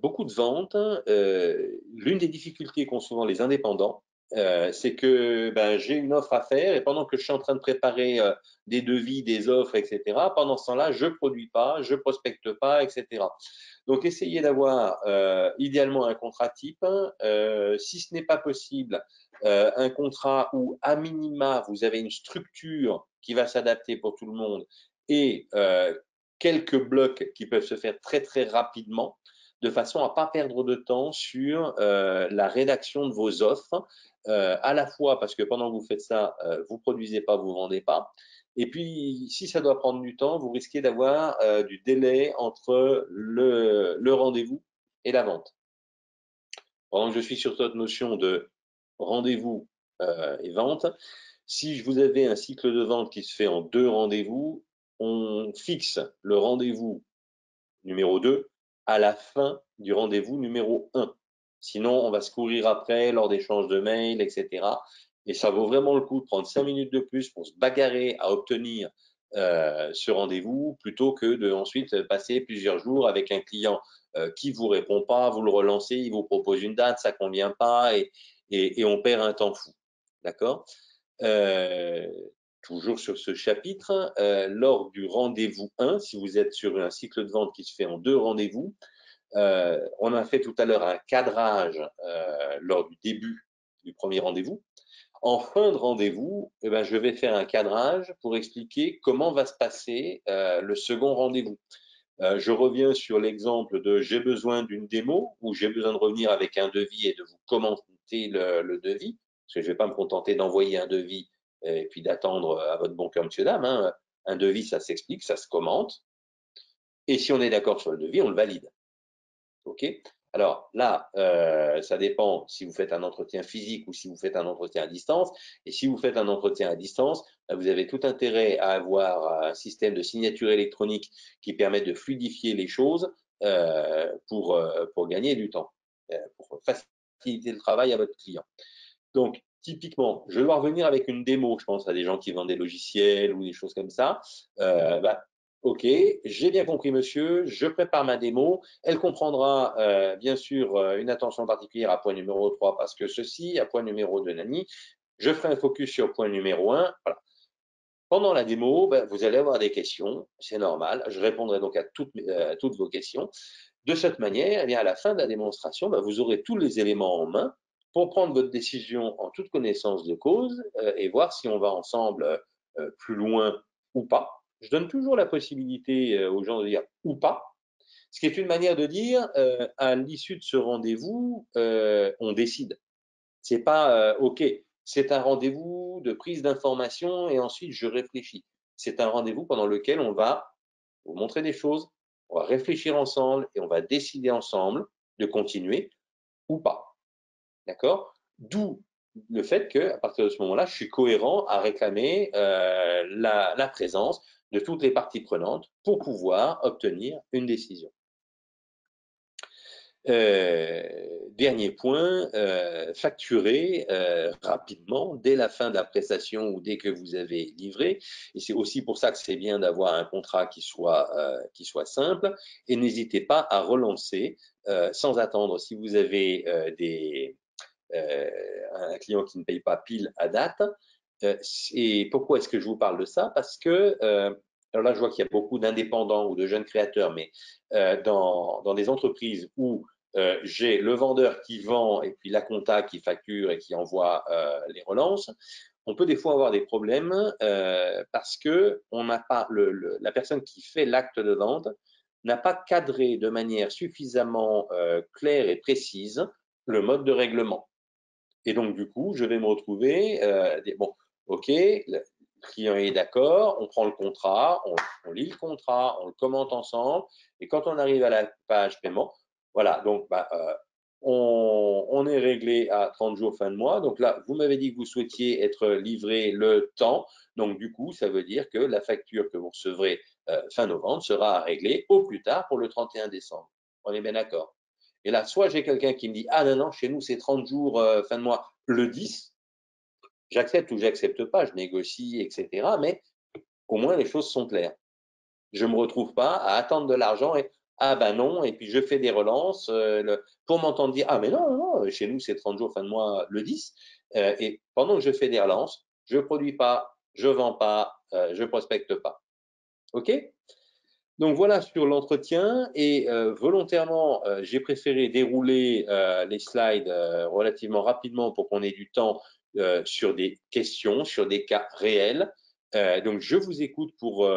beaucoup de ventes, l'une des difficultés qu'ont souvent les indépendants, c'est que ben, j'ai une offre à faire et pendant que je suis en train de préparer des devis, des offres, etc., pendant ce temps-là, je ne produis pas, je ne prospecte pas, etc. Donc, essayez d'avoir idéalement un contrat type. Si ce n'est pas possible, un contrat où, à minima, vous avez une structure qui va s'adapter pour tout le monde et quelques blocs qui peuvent se faire très très rapidement, de façon à pas perdre de temps sur la rédaction de vos offres, à la fois parce que pendant que vous faites ça, vous produisez pas, vous vendez pas. Et puis, si ça doit prendre du temps, vous risquez d'avoir du délai entre le rendez-vous et la vente. Pendant que je suis sur cette notion de rendez-vous et vente, si vous avez un cycle de vente qui se fait en 2 rendez-vous, on fixe le rendez-vous numéro 2 à la fin du rendez-vous numéro 1. Sinon, on va se courir après lors d'échanges de mails, etc. Et ça vaut vraiment le coup de prendre 5 minutes de plus pour se bagarrer à obtenir ce rendez-vous plutôt que de ensuite passer plusieurs jours avec un client qui vous répond pas, vous le relancez, il vous propose une date, ça convient pas et on perd un temps fou. D'accord. euh, Toujours sur ce chapitre, lors du rendez-vous 1, si vous êtes sur un cycle de vente qui se fait en 2 rendez-vous, on a fait tout à l'heure un cadrage lors du début du premier rendez-vous. En fin de rendez-vous, eh ben, je vais faire un cadrage pour expliquer comment va se passer le second rendez-vous. Je reviens sur l'exemple de j'ai besoin d'une démo ou j'ai besoin de revenir avec un devis et de vous commenter le devis, parce que je ne vais pas me contenter d'envoyer un devis et puis d'attendre à votre bon cœur, monsieur, dame. Hein. Un devis, ça s'explique, ça se commente. Et si on est d'accord sur le devis, on le valide. OK. Alors là, ça dépend si vous faites un entretien physique ou si vous faites un entretien à distance. Et si vous faites un entretien à distance, vous avez tout intérêt à avoir un système de signature électronique qui permet de fluidifier les choses pour gagner du temps, pour faciliter le travail à votre client. Donc, typiquement, je dois revenir avec une démo, je pense à des gens qui vendent des logiciels ou des choses comme ça. Bah, ok, j'ai bien compris, monsieur, je prépare ma démo. Elle comprendra bien sûr une attention particulière à point numéro 3 parce que ceci, à point numéro 2, nani. Je ferai un focus sur point numéro 1. Voilà. Pendant la démo, bah, vous allez avoir des questions, c'est normal. Je répondrai donc à toutes vos questions. De cette manière, eh bien, à la fin de la démonstration, bah, vous aurez tous les éléments en main pour prendre votre décision en toute connaissance de cause et voir si on va ensemble plus loin ou pas. Je donne toujours la possibilité aux gens de dire ou pas, ce qui est une manière de dire à l'issue de ce rendez-vous, on décide. C'est pas OK, c'est un rendez-vous de prise d'information et ensuite je réfléchis. C'est un rendez-vous pendant lequel on va vous montrer des choses, on va réfléchir ensemble et on va décider ensemble de continuer ou pas. D'accord. D'où le fait qu'à partir de ce moment-là, je suis cohérent à réclamer la présence de toutes les parties prenantes pour pouvoir obtenir une décision. Dernier point, facturer rapidement dès la fin de la prestation ou dès que vous avez livré. Et c'est aussi pour ça que c'est bien d'avoir un contrat qui soit simple. Et n'hésitez pas à relancer sans attendre. Si vous avez un client qui ne paye pas pile à date, et pourquoi est-ce que je vous parle de ça? Parce que alors là, je vois qu'il y a beaucoup d'indépendants ou de jeunes créateurs, mais dans des entreprises où j'ai le vendeur qui vend et puis la compta qui facture et qui envoie les relances, on peut des fois avoir des problèmes parce que on n'a pas la personne qui fait l'acte de vente n'a pas cadré de manière suffisamment claire et précise le mode de règlement. Et donc, du coup, je vais me retrouver, bon, ok, le client est d'accord, on prend le contrat, on lit le contrat, on le commente ensemble, et quand on arrive à la page paiement, voilà, donc bah, on est réglé à 30 jours fin de mois. Donc là, vous m'avez dit que vous souhaitiez être livré le temps, donc du coup, ça veut dire que la facture que vous recevrez fin novembre sera réglée au plus tard pour le 31 décembre. On est bien d'accord? Et là, soit j'ai quelqu'un qui me dit, ah non, non, chez nous, c'est 30 jours fin de mois, le 10, j'accepte ou j'accepte pas, je négocie, etc. Mais au moins, les choses sont claires. Je ne me retrouve pas à attendre de l'argent et, ah ben non, et puis je fais des relances pour m'entendre dire, ah mais non, non, chez nous, c'est 30 jours fin de mois, le 10. Et pendant que je fais des relances, je ne produis pas, je ne vends pas, je ne prospecte pas. OK? Donc voilà sur l'entretien et volontairement, j'ai préféré dérouler les slides relativement rapidement pour qu'on ait du temps sur des questions, sur des cas réels. Donc je vous écoute pour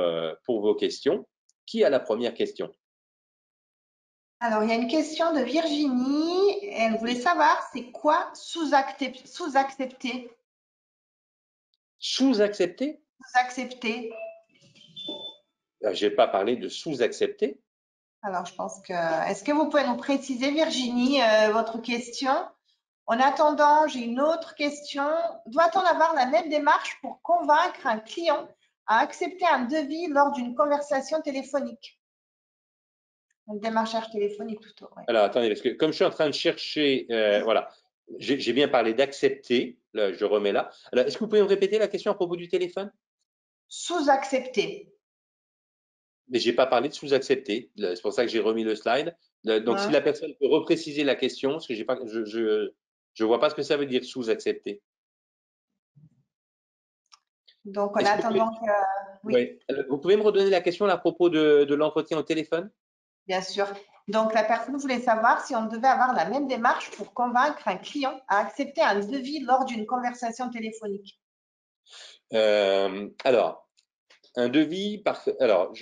vos questions. Qui a la première question? Alors, il y a une question de Virginie. Elle voulait Oui. savoir, c'est quoi sous-accepter? Sous-accepter? Sous-accepter. Je n'ai pas parlé de sous-accepter. Alors, je pense que… Est-ce que vous pouvez nous préciser, Virginie, votre question? En attendant, j'ai une autre question. Doit-on avoir la même démarche pour convaincre un client à accepter un devis lors d'une conversation téléphonique? Un démarchage téléphonique plutôt, oui. Alors attendez, parce que comme je suis en train de chercher, voilà, j'ai bien parlé d'accepter. Là, je remets là. Alors, est-ce que vous pouvez me répéter la question à propos du téléphone? Sous-accepter. Mais j'ai pas parlé de sous-accepter. C'est pour ça que j'ai remis le slide. Donc, si Hein. la personne peut repréciser la question, parce que j'ai pas, je vois pas ce que ça veut dire sous-accepter. Donc, en Est-ce que vous pouvez, attendant que… Oui, ouais. Vous pouvez me redonner la question là, à propos de l'entretien au téléphone? bien sûr. Donc, la personne voulait savoir si on devait avoir la même démarche pour convaincre un client à accepter un devis lors d'une conversation téléphonique. Alors, un devis, alors,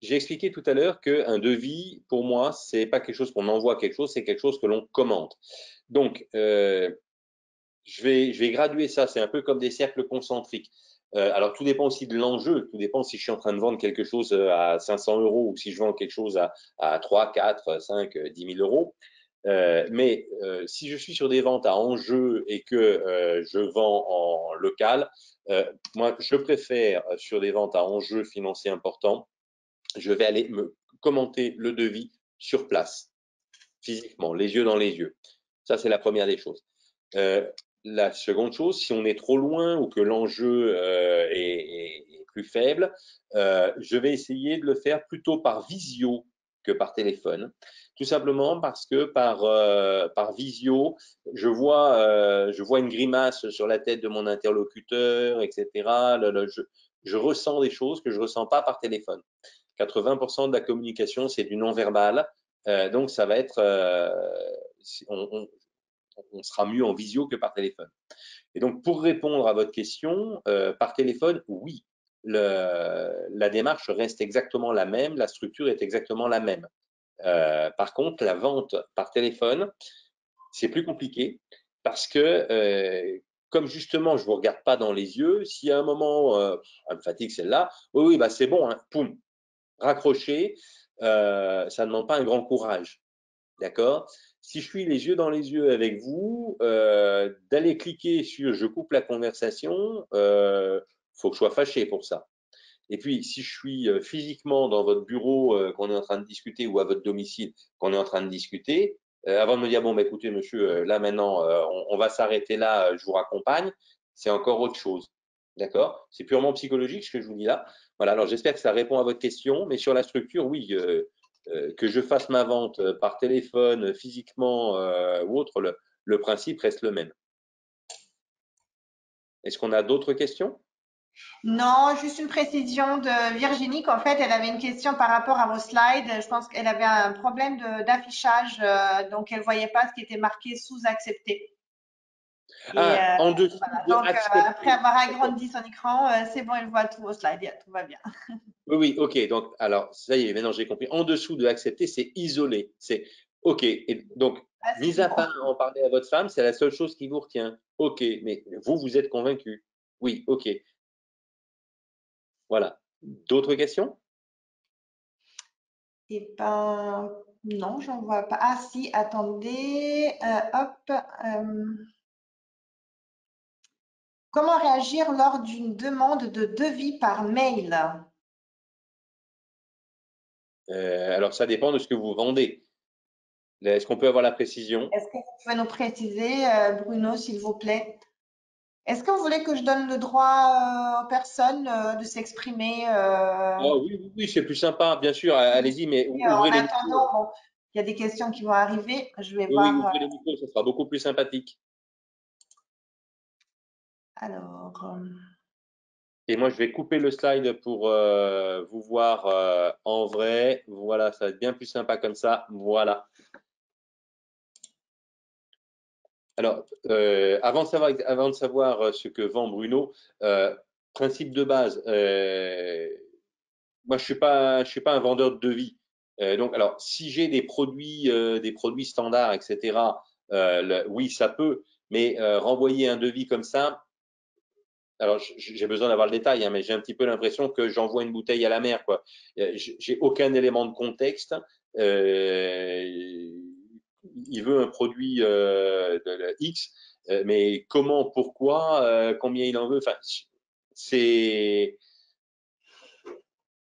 j'ai expliqué tout à l'heure qu'un devis, pour moi, c'est pas quelque chose qu'on envoie quelque chose, c'est quelque chose que l'on commente. Donc, je vais graduer ça, c'est un peu comme des cercles concentriques. Alors, tout dépend aussi de l'enjeu, tout dépend si je suis en train de vendre quelque chose à 500 euros ou si je vends quelque chose à 3, 4, 5, 10 000 euros. Mais si je suis sur des ventes à enjeu et que je vends en local, moi, je préfère sur des ventes à enjeu financier important, je vais aller me commenter le devis sur place, physiquement, les yeux dans les yeux. Ça, c'est la première des choses. La seconde chose, si on est trop loin ou que l'enjeu est plus faible, je vais essayer de le faire plutôt par visio que par téléphone. Tout simplement parce que par visio, je vois une grimace sur la tête de mon interlocuteur, etc. Je ressens des choses que je ne ressens pas par téléphone. 80% de la communication, c'est du non-verbal. Donc, ça va être, on sera mieux en visio que par téléphone. Et donc, pour répondre à votre question, par téléphone, oui, la démarche reste exactement la même, la structure est exactement la même. Par contre, la vente par téléphone, c'est plus compliqué parce que comme justement, je ne vous regarde pas dans les yeux, si à un moment, elle me fatigue celle-là, oui, oui, bah c'est bon, hein, poum, raccrocher, ça ne demande pas un grand courage. D'accord? Si je suis les yeux dans les yeux avec vous, d'aller cliquer sur je coupe la conversation, faut que je sois fâché pour ça. Et puis, si je suis physiquement dans votre bureau qu'on est en train de discuter ou à votre domicile qu'on est en train de discuter, avant de me dire bon, bah, écoutez, monsieur, là maintenant, on va s'arrêter là, je vous raccompagne, c'est encore autre chose. D'accord? C'est purement psychologique ce que je vous dis là. Voilà, alors j'espère que ça répond à votre question, mais sur la structure, oui, que je fasse ma vente par téléphone, physiquement ou autre, le principe reste le même. Est-ce qu'on a d'autres questions? Non, juste une précision de Virginie qu'en fait, elle avait une question par rapport à vos slides. Je pense qu'elle avait un problème d'affichage, donc elle voyait pas ce qui était marqué sous-accepté. Et Ah, en dessous voilà. de Donc, après accepter. avoir D'accord. agrandi son écran, c'est bon, elle voit tous vos slides. Tout va bien. Oui, oui, ok. Donc, alors, ça y est, maintenant j'ai compris. En dessous de accepter, c'est isolé. C'est ok. Et donc, Ah, c'est mis tout à bon. part en parler à votre femme, c'est la seule chose qui vous retient. Ok. Mais vous, vous êtes convaincu. Oui, ok. Voilà. D'autres questions? Eh ben, non, j'en vois pas. Ah, si, attendez. Hop. Comment réagir lors d'une demande de devis par mail? Alors, ça dépend de ce que vous vendez. Est-ce qu'on peut avoir la précision? Est-ce que vous pouvez nous préciser, Bruno, s'il vous plaît? Est-ce que vous voulez que je donne le droit aux personnes de s'exprimer Ah oui, oui, oui, c'est plus sympa, bien sûr. Allez-y, mais en ouvrez les micros. attendant, bon, il y a des questions qui vont arriver. Je vais Oui, oui, voir. ouvrez les micros, ça sera beaucoup plus sympathique. Alors, Et moi, je vais couper le slide pour vous voir en vrai. Voilà, ça va être bien plus sympa comme ça. Voilà. Alors, avant de savoir ce que vend Bruno, euh, principe de base, moi, je suis pas un vendeur de devis. Donc, alors, si j'ai des produits standards, etc., oui, ça peut, mais renvoyer un devis comme ça, alors j'ai besoin d'avoir le détail, hein, mais j'ai un petit peu l'impression que j'envoie une bouteille à la mer, quoi. J'ai aucun élément de contexte. Euh, il veut un produit de X, mais comment, pourquoi, combien il en veut. Enfin, c'est,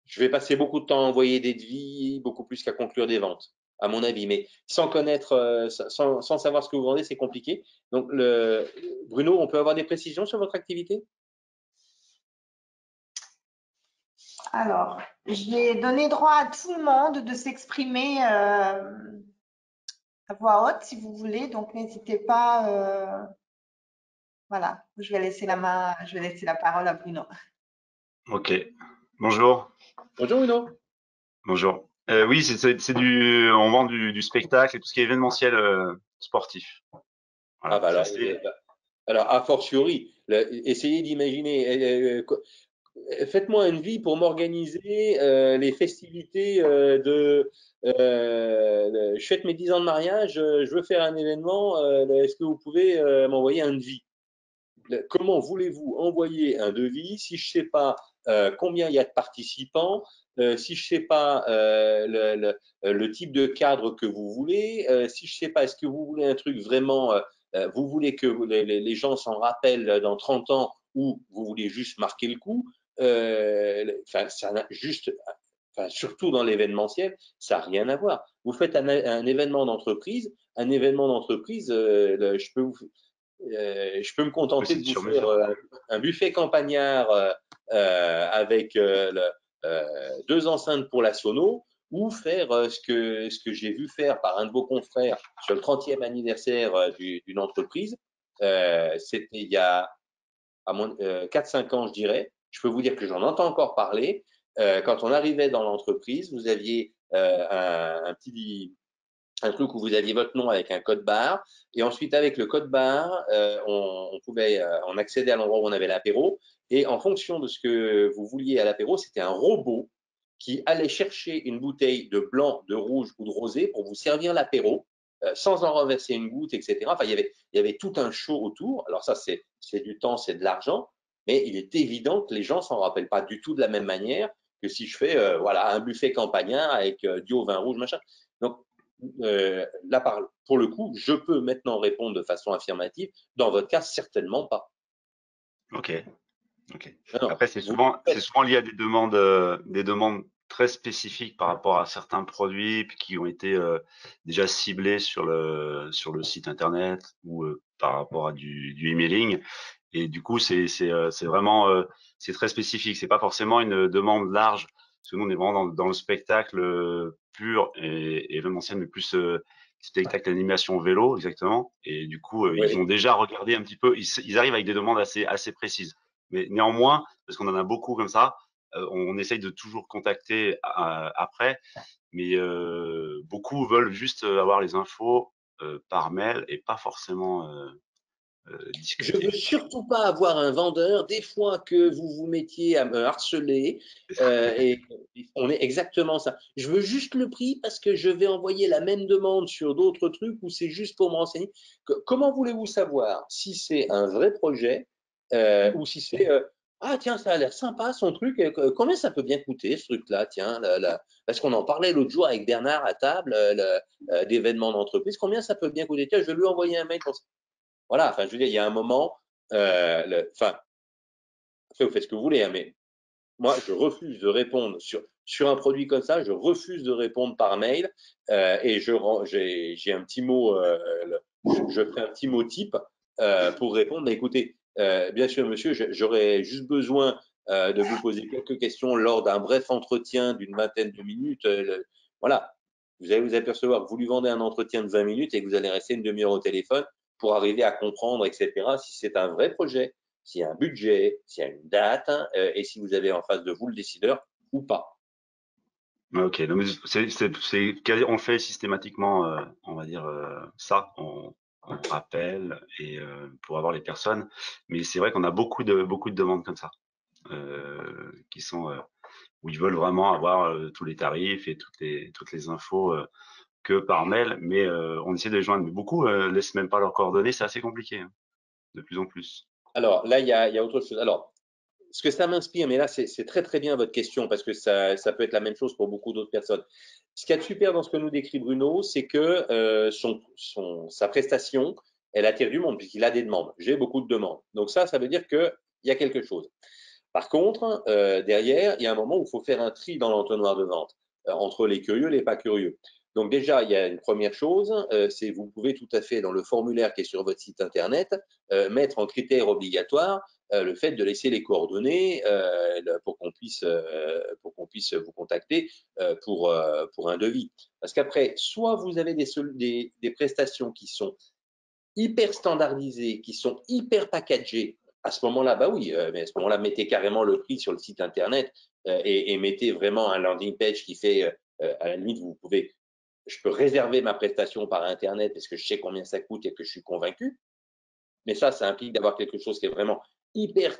je vais passer beaucoup de temps à envoyer des devis, beaucoup plus qu'à conclure des ventes, à mon avis. Mais sans connaître, sans savoir ce que vous vendez, c'est compliqué. Donc, Bruno, on peut avoir des précisions sur votre activité? alors, j'ai donné droit à tout le monde de s'exprimer à voix haute, si vous voulez. Donc, n'hésitez pas. Voilà, je vais laisser la main, je vais laisser la parole à Bruno. Ok. Bonjour. Bonjour Bruno. Bonjour. Oui, on vend du spectacle et tout ce qui est événementiel sportif. Ah Voilà. bah C'est alors, assez. alors a fortiori, essayez d'imaginer, faites-moi une vie pour m'organiser les festivités je fête mes 10 ans de mariage, je veux faire un événement, est-ce que vous pouvez m'envoyer un devis? Comment voulez-vous envoyer un devis si je ne sais pas combien il y a de participants, si je ne sais pas le type de cadre que vous voulez, si je ne sais pas, est-ce que vous voulez un truc vraiment, vous voulez que les gens s'en rappellent dans 30 ans ou vous voulez juste marquer le coup, enfin, ça n'a juste, enfin, surtout dans l'événementiel, ça n'a rien à voir. Vous faites un événement d'entreprise, je peux me Oui, contenter c'est de vous sur faire mesure. un buffet campagnard avec deux enceintes pour la sono ou faire ce que j'ai vu faire par un de vos confrères sur le 30e anniversaire d'une entreprise. C'était il y a 4-5 ans, je dirais. Je peux vous dire que j'en entends encore parler. Quand on arrivait dans l'entreprise, vous aviez un truc où vous aviez votre nom avec un code barre. Et ensuite, avec le code barre, on accédait à l'endroit où on avait l'apéro. Et en fonction de ce que vous vouliez à l'apéro, c'était un robot qui allait chercher une bouteille de blanc, de rouge ou de rosé pour vous servir l'apéro, sans en renverser une goutte, etc. Enfin, il y avait tout un show autour. Alors ça, c'est du temps, c'est de l'argent. Mais il est évident que les gens s'en rappellent pas du tout de la même manière que si je fais voilà, un buffet campagnard avec du haut vin rouge, machin. Donc, là, pour le coup, je peux maintenant répondre de façon affirmative. Dans votre cas, certainement pas. Ok. Ok. Non, non, Après, vous c'est faites. souvent lié à des demandes très spécifiques par rapport à certains produits puis qui ont été déjà ciblés sur le site internet ou par rapport à du emailing. Et du coup, c'est vraiment c'est très spécifique. C'est pas forcément une demande large. Parce que nous, on est vraiment dans le spectacle pur et événementiel, mais plus spectacle animation vélo, exactement. Et du coup, ils Oui. ont déjà regardé un petit peu. Ils arrivent avec des demandes assez précises. Mais néanmoins, parce qu'on en a beaucoup comme ça. On essaye de toujours contacter après, mais beaucoup veulent juste avoir les infos par mail et pas forcément Je veux discuter. surtout pas avoir un vendeur. Des fois que vous vous mettiez à me harceler, et on est exactement ça. Je veux juste le prix parce que je vais envoyer la même demande sur d'autres trucs ou c'est juste pour me renseigner. Comment voulez-vous savoir si c'est un vrai projet ou si c'est ah tiens, ça a l'air sympa son truc. Combien ça peut bien coûter ce truc-là? Tiens, parce qu'on en parlait l'autre jour avec Bernard à table d'événements d'entreprise. Combien ça peut bien coûter? Tiens, je vais lui envoyer un mail pour ça. Voilà, enfin, je veux dire, il y a un moment, enfin, après, vous faites ce que vous voulez, hein, mais moi, je refuse de répondre sur un produit comme ça, je refuse de répondre par mail et j'ai un petit mot, je fais un petit mot type pour répondre. Mais écoutez, bien sûr, monsieur, j'aurais juste besoin de vous poser quelques questions lors d'un bref entretien d'une vingtaine de minutes. Voilà, vous allez vous apercevoir que vous lui vendez un entretien de 20 minutes et que vous allez rester une demi-heure au téléphone pour arriver à comprendre, etc., si c'est un vrai projet, s'il y a un budget, s'il y a une date, et si vous avez en face de vous le décideur ou pas. Ok, donc on fait systématiquement, on va dire ça, on rappelle et pour avoir les personnes. Mais c'est vrai qu'on a beaucoup de demandes comme ça, qui sont où ils veulent vraiment avoir tous les tarifs et toutes les infos que par mail. Mais on essaie de les joindre. Mais beaucoup laissent même pas leurs coordonnées. C'est assez compliqué, hein, de plus en plus. Alors là, il y a autre chose. Alors, ce que ça m'inspire, mais là, c'est très très bien votre question parce que ça peut être la même chose pour beaucoup d'autres personnes. Ce qu'il y a de super dans ce que nous décrit Bruno, c'est que sa prestation, elle attire du monde puisqu'il a des demandes. J'ai beaucoup de demandes. Donc ça veut dire qu'il y a quelque chose. Par contre, derrière, il y a un moment où il faut faire un tri dans l'entonnoir de vente entre les curieux et les pas curieux. Donc déjà, il y a une première chose, c'est vous pouvez tout à fait dans le formulaire qui est sur votre site internet mettre en critère obligatoire le fait de laisser les coordonnées pour qu'on puisse vous contacter pour un devis. Parce qu'après, soit vous avez des prestations qui sont hyper standardisées, qui sont hyper packagées, à ce moment-là, bah oui, mais à ce moment-là, mettez carrément le prix sur le site internet et mettez vraiment un landing page qui fait, à la limite, je peux réserver ma prestation par internet parce que je sais combien ça coûte et que je suis convaincu. Mais ça implique d'avoir quelque chose qui est vraiment hyper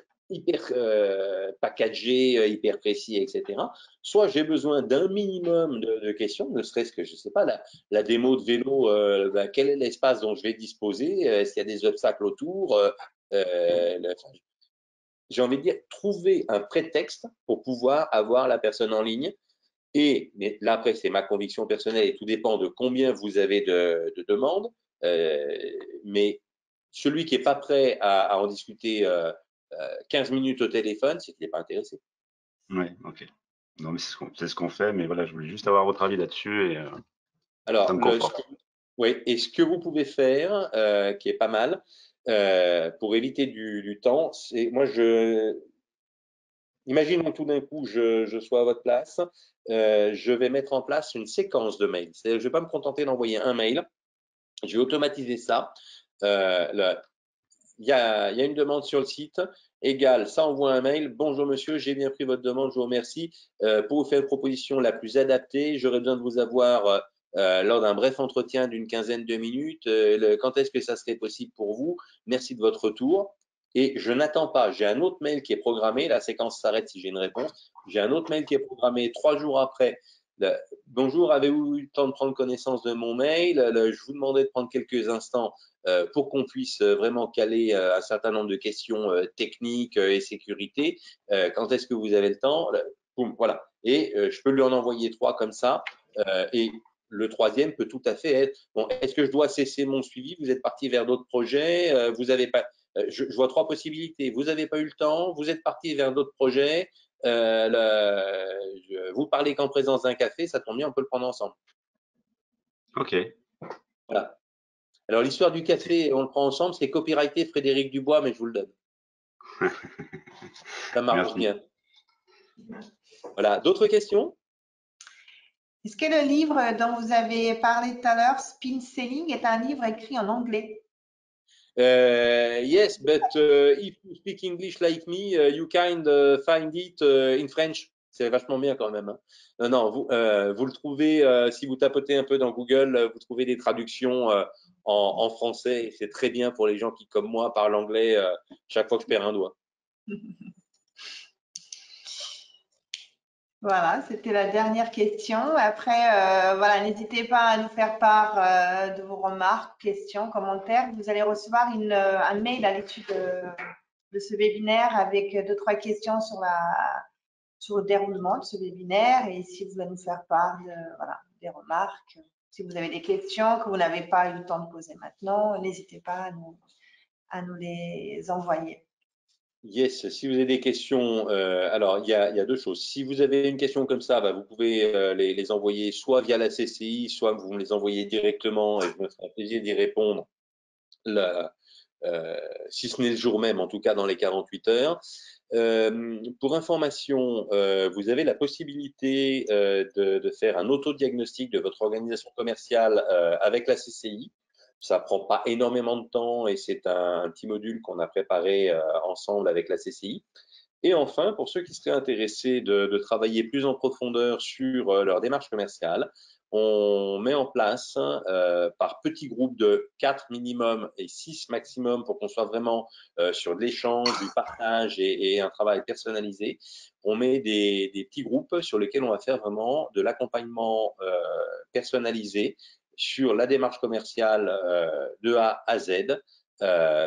packagé, hyper précis, etc. Soit j'ai besoin d'un minimum de questions, ne serait-ce que, je ne sais pas, la démo de vélo, quel est l'espace dont je vais disposer, est-ce qu'il y a des obstacles autour, j'ai envie de dire, trouver un prétexte pour pouvoir avoir la personne en ligne. Mais là, après, c'est ma conviction personnelle et tout dépend de combien vous avez de demandes. Mais celui qui n'est pas prêt à en discuter 15 minutes au téléphone, c'est qu'il n'est pas intéressé. Ouais, ok. Non, mais c'est ce qu'on fait. Mais voilà, je voulais juste avoir votre avis là-dessus et ça Alors, me conforte. oui, et ce que vous pouvez faire, qui est pas mal, pour éviter du temps, c'est moi, imaginons tout d'un coup, je sois à votre place, je vais mettre en place une séquence de mails. Je ne vais pas me contenter d'envoyer un mail, je vais automatiser ça. Il y a une demande sur le site, égale, ça envoie un mail. Bonjour monsieur, j'ai bien pris votre demande, je vous remercie. Pour vous faire une proposition la plus adaptée, j'aurais besoin de vous avoir lors d'un bref entretien d'une quinzaine de minutes. Quand est-ce que ça serait possible pour vous? Merci de votre retour. Et je n'attends pas, j'ai un autre mail qui est programmé, la séquence s'arrête si j'ai une réponse. J'ai un autre mail qui est programmé 3 jours après. Bonjour, avez-vous eu le temps de prendre connaissance de mon mail? Je vous demandais de prendre quelques instants pour qu'on puisse vraiment caler un certain nombre de questions techniques et sécurité. Quand est-ce que vous avez le temps? Boum, voilà. Et je peux lui en envoyer 3 comme ça. Et le troisième peut tout à fait être, bon, est-ce que je dois cesser mon suivi? Vous êtes parti vers d'autres projets, vous avez pas, je vois 3 possibilités. Vous n'avez pas eu le temps, vous êtes parti vers d'autres projets, vous parlez qu'en présence d'un café, ça tombe bien, on peut le prendre ensemble. Ok. Voilà. Alors, l'histoire du café, on le prend ensemble, c'est copyrighté Frédéric Dubois, mais je vous le donne. Ça marche Merci. bien. Voilà. D'autres questions? Est-ce que le livre dont vous avez parlé tout à l'heure, Spin Selling, est un livre écrit en anglais? Yes, but if you speak English like me, you can find it in French. C'est vachement bien quand même, hein. Non, non, vous le trouvez, si vous tapotez un peu dans Google, vous trouvez des traductions en français. Et c'est très bien pour les gens qui, comme moi, parlent anglais chaque fois que je perds un doigt. Voilà, c'était la dernière question. Après, voilà, n'hésitez pas à nous faire part de vos remarques, questions, commentaires. Vous allez recevoir un mail à l'issue de ce webinaire avec 2-3 questions sur le déroulement de ce webinaire. Et si vous voulez nous faire part voilà, des remarques, si vous avez des questions que vous n'avez pas eu le temps de poser maintenant, n'hésitez pas à nous les envoyer. Yes, si vous avez des questions, alors il y a 2 choses. Si vous avez une question comme ça, bah, vous pouvez les envoyer soit via la CCI, soit vous me les envoyez directement et je me ferai un plaisir d'y répondre, si ce n'est le jour même, en tout cas dans les 48 heures. Pour information, vous avez la possibilité de faire un autodiagnostic de votre organisation commerciale avec la CCI. Ça prend pas énormément de temps et c'est un petit module qu'on a préparé ensemble avec la CCI. Et enfin, pour ceux qui seraient intéressés de travailler plus en profondeur sur leur démarche commerciale, on met en place par petits groupes de 4 minimum et 6 maximum pour qu'on soit vraiment sur de l'échange, du partage et un travail personnalisé. On met des petits groupes sur lesquels on va faire vraiment de l'accompagnement personnalisé sur la démarche commerciale de A à Z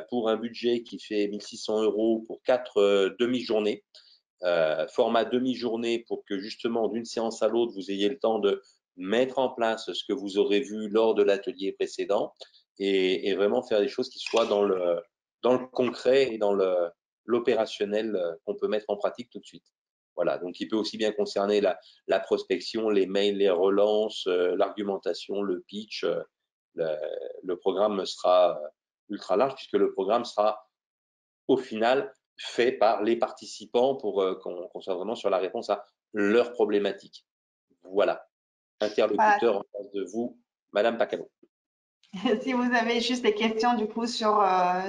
pour un budget qui fait 1 600 € pour 4 demi-journées. Format demi-journée pour que justement d'une séance à l'autre, vous ayez le temps de mettre en place ce que vous aurez vu lors de l'atelier précédent et vraiment faire des choses qui soient dans le concret et dans l'opérationnel qu'on peut mettre en pratique tout de suite. Voilà, donc il peut aussi bien concerner la prospection, les mails, les relances, l'argumentation, le pitch. Le programme sera ultra large puisque le programme sera au final fait par les participants pour qu'on soit vraiment sur la réponse à leurs problématiques. Voilà, interlocuteur en face de vous, Madame Pacano. Si vous avez juste des questions du coup sur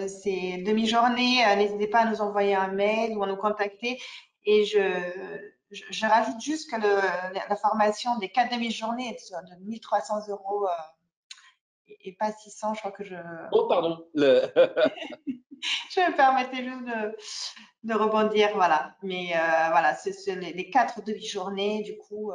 ces demi-journées, n'hésitez pas à nous envoyer un mail ou à nous contacter. Et je rajoute juste que la formation des 4 demi-journées est de 1 300 € et pas 600, je crois que Oh, pardon. Je me permettais juste de rebondir, voilà. Mais voilà, c'est les 4 demi-journées du coup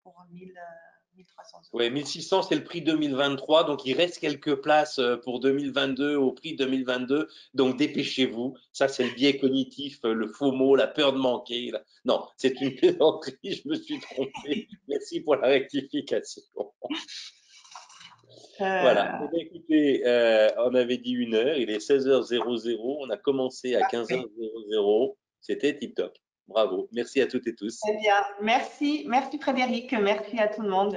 pour 1300 €. Oui, 1600, c'est le prix 2023, donc il reste quelques places pour 2022 au prix 2022, donc dépêchez-vous. Ça, c'est le biais cognitif, le FOMO, la peur de manquer. Non, c'est une plaisanterie, je me suis trompé. Merci pour la rectification. Voilà. Eh bien, écoutez, on avait dit 1 heure, il est 16h00, on a commencé à 15h00, c'était tip-top. Bravo. Merci à toutes et tous. Très bien. Merci Frédéric, merci à tout le monde.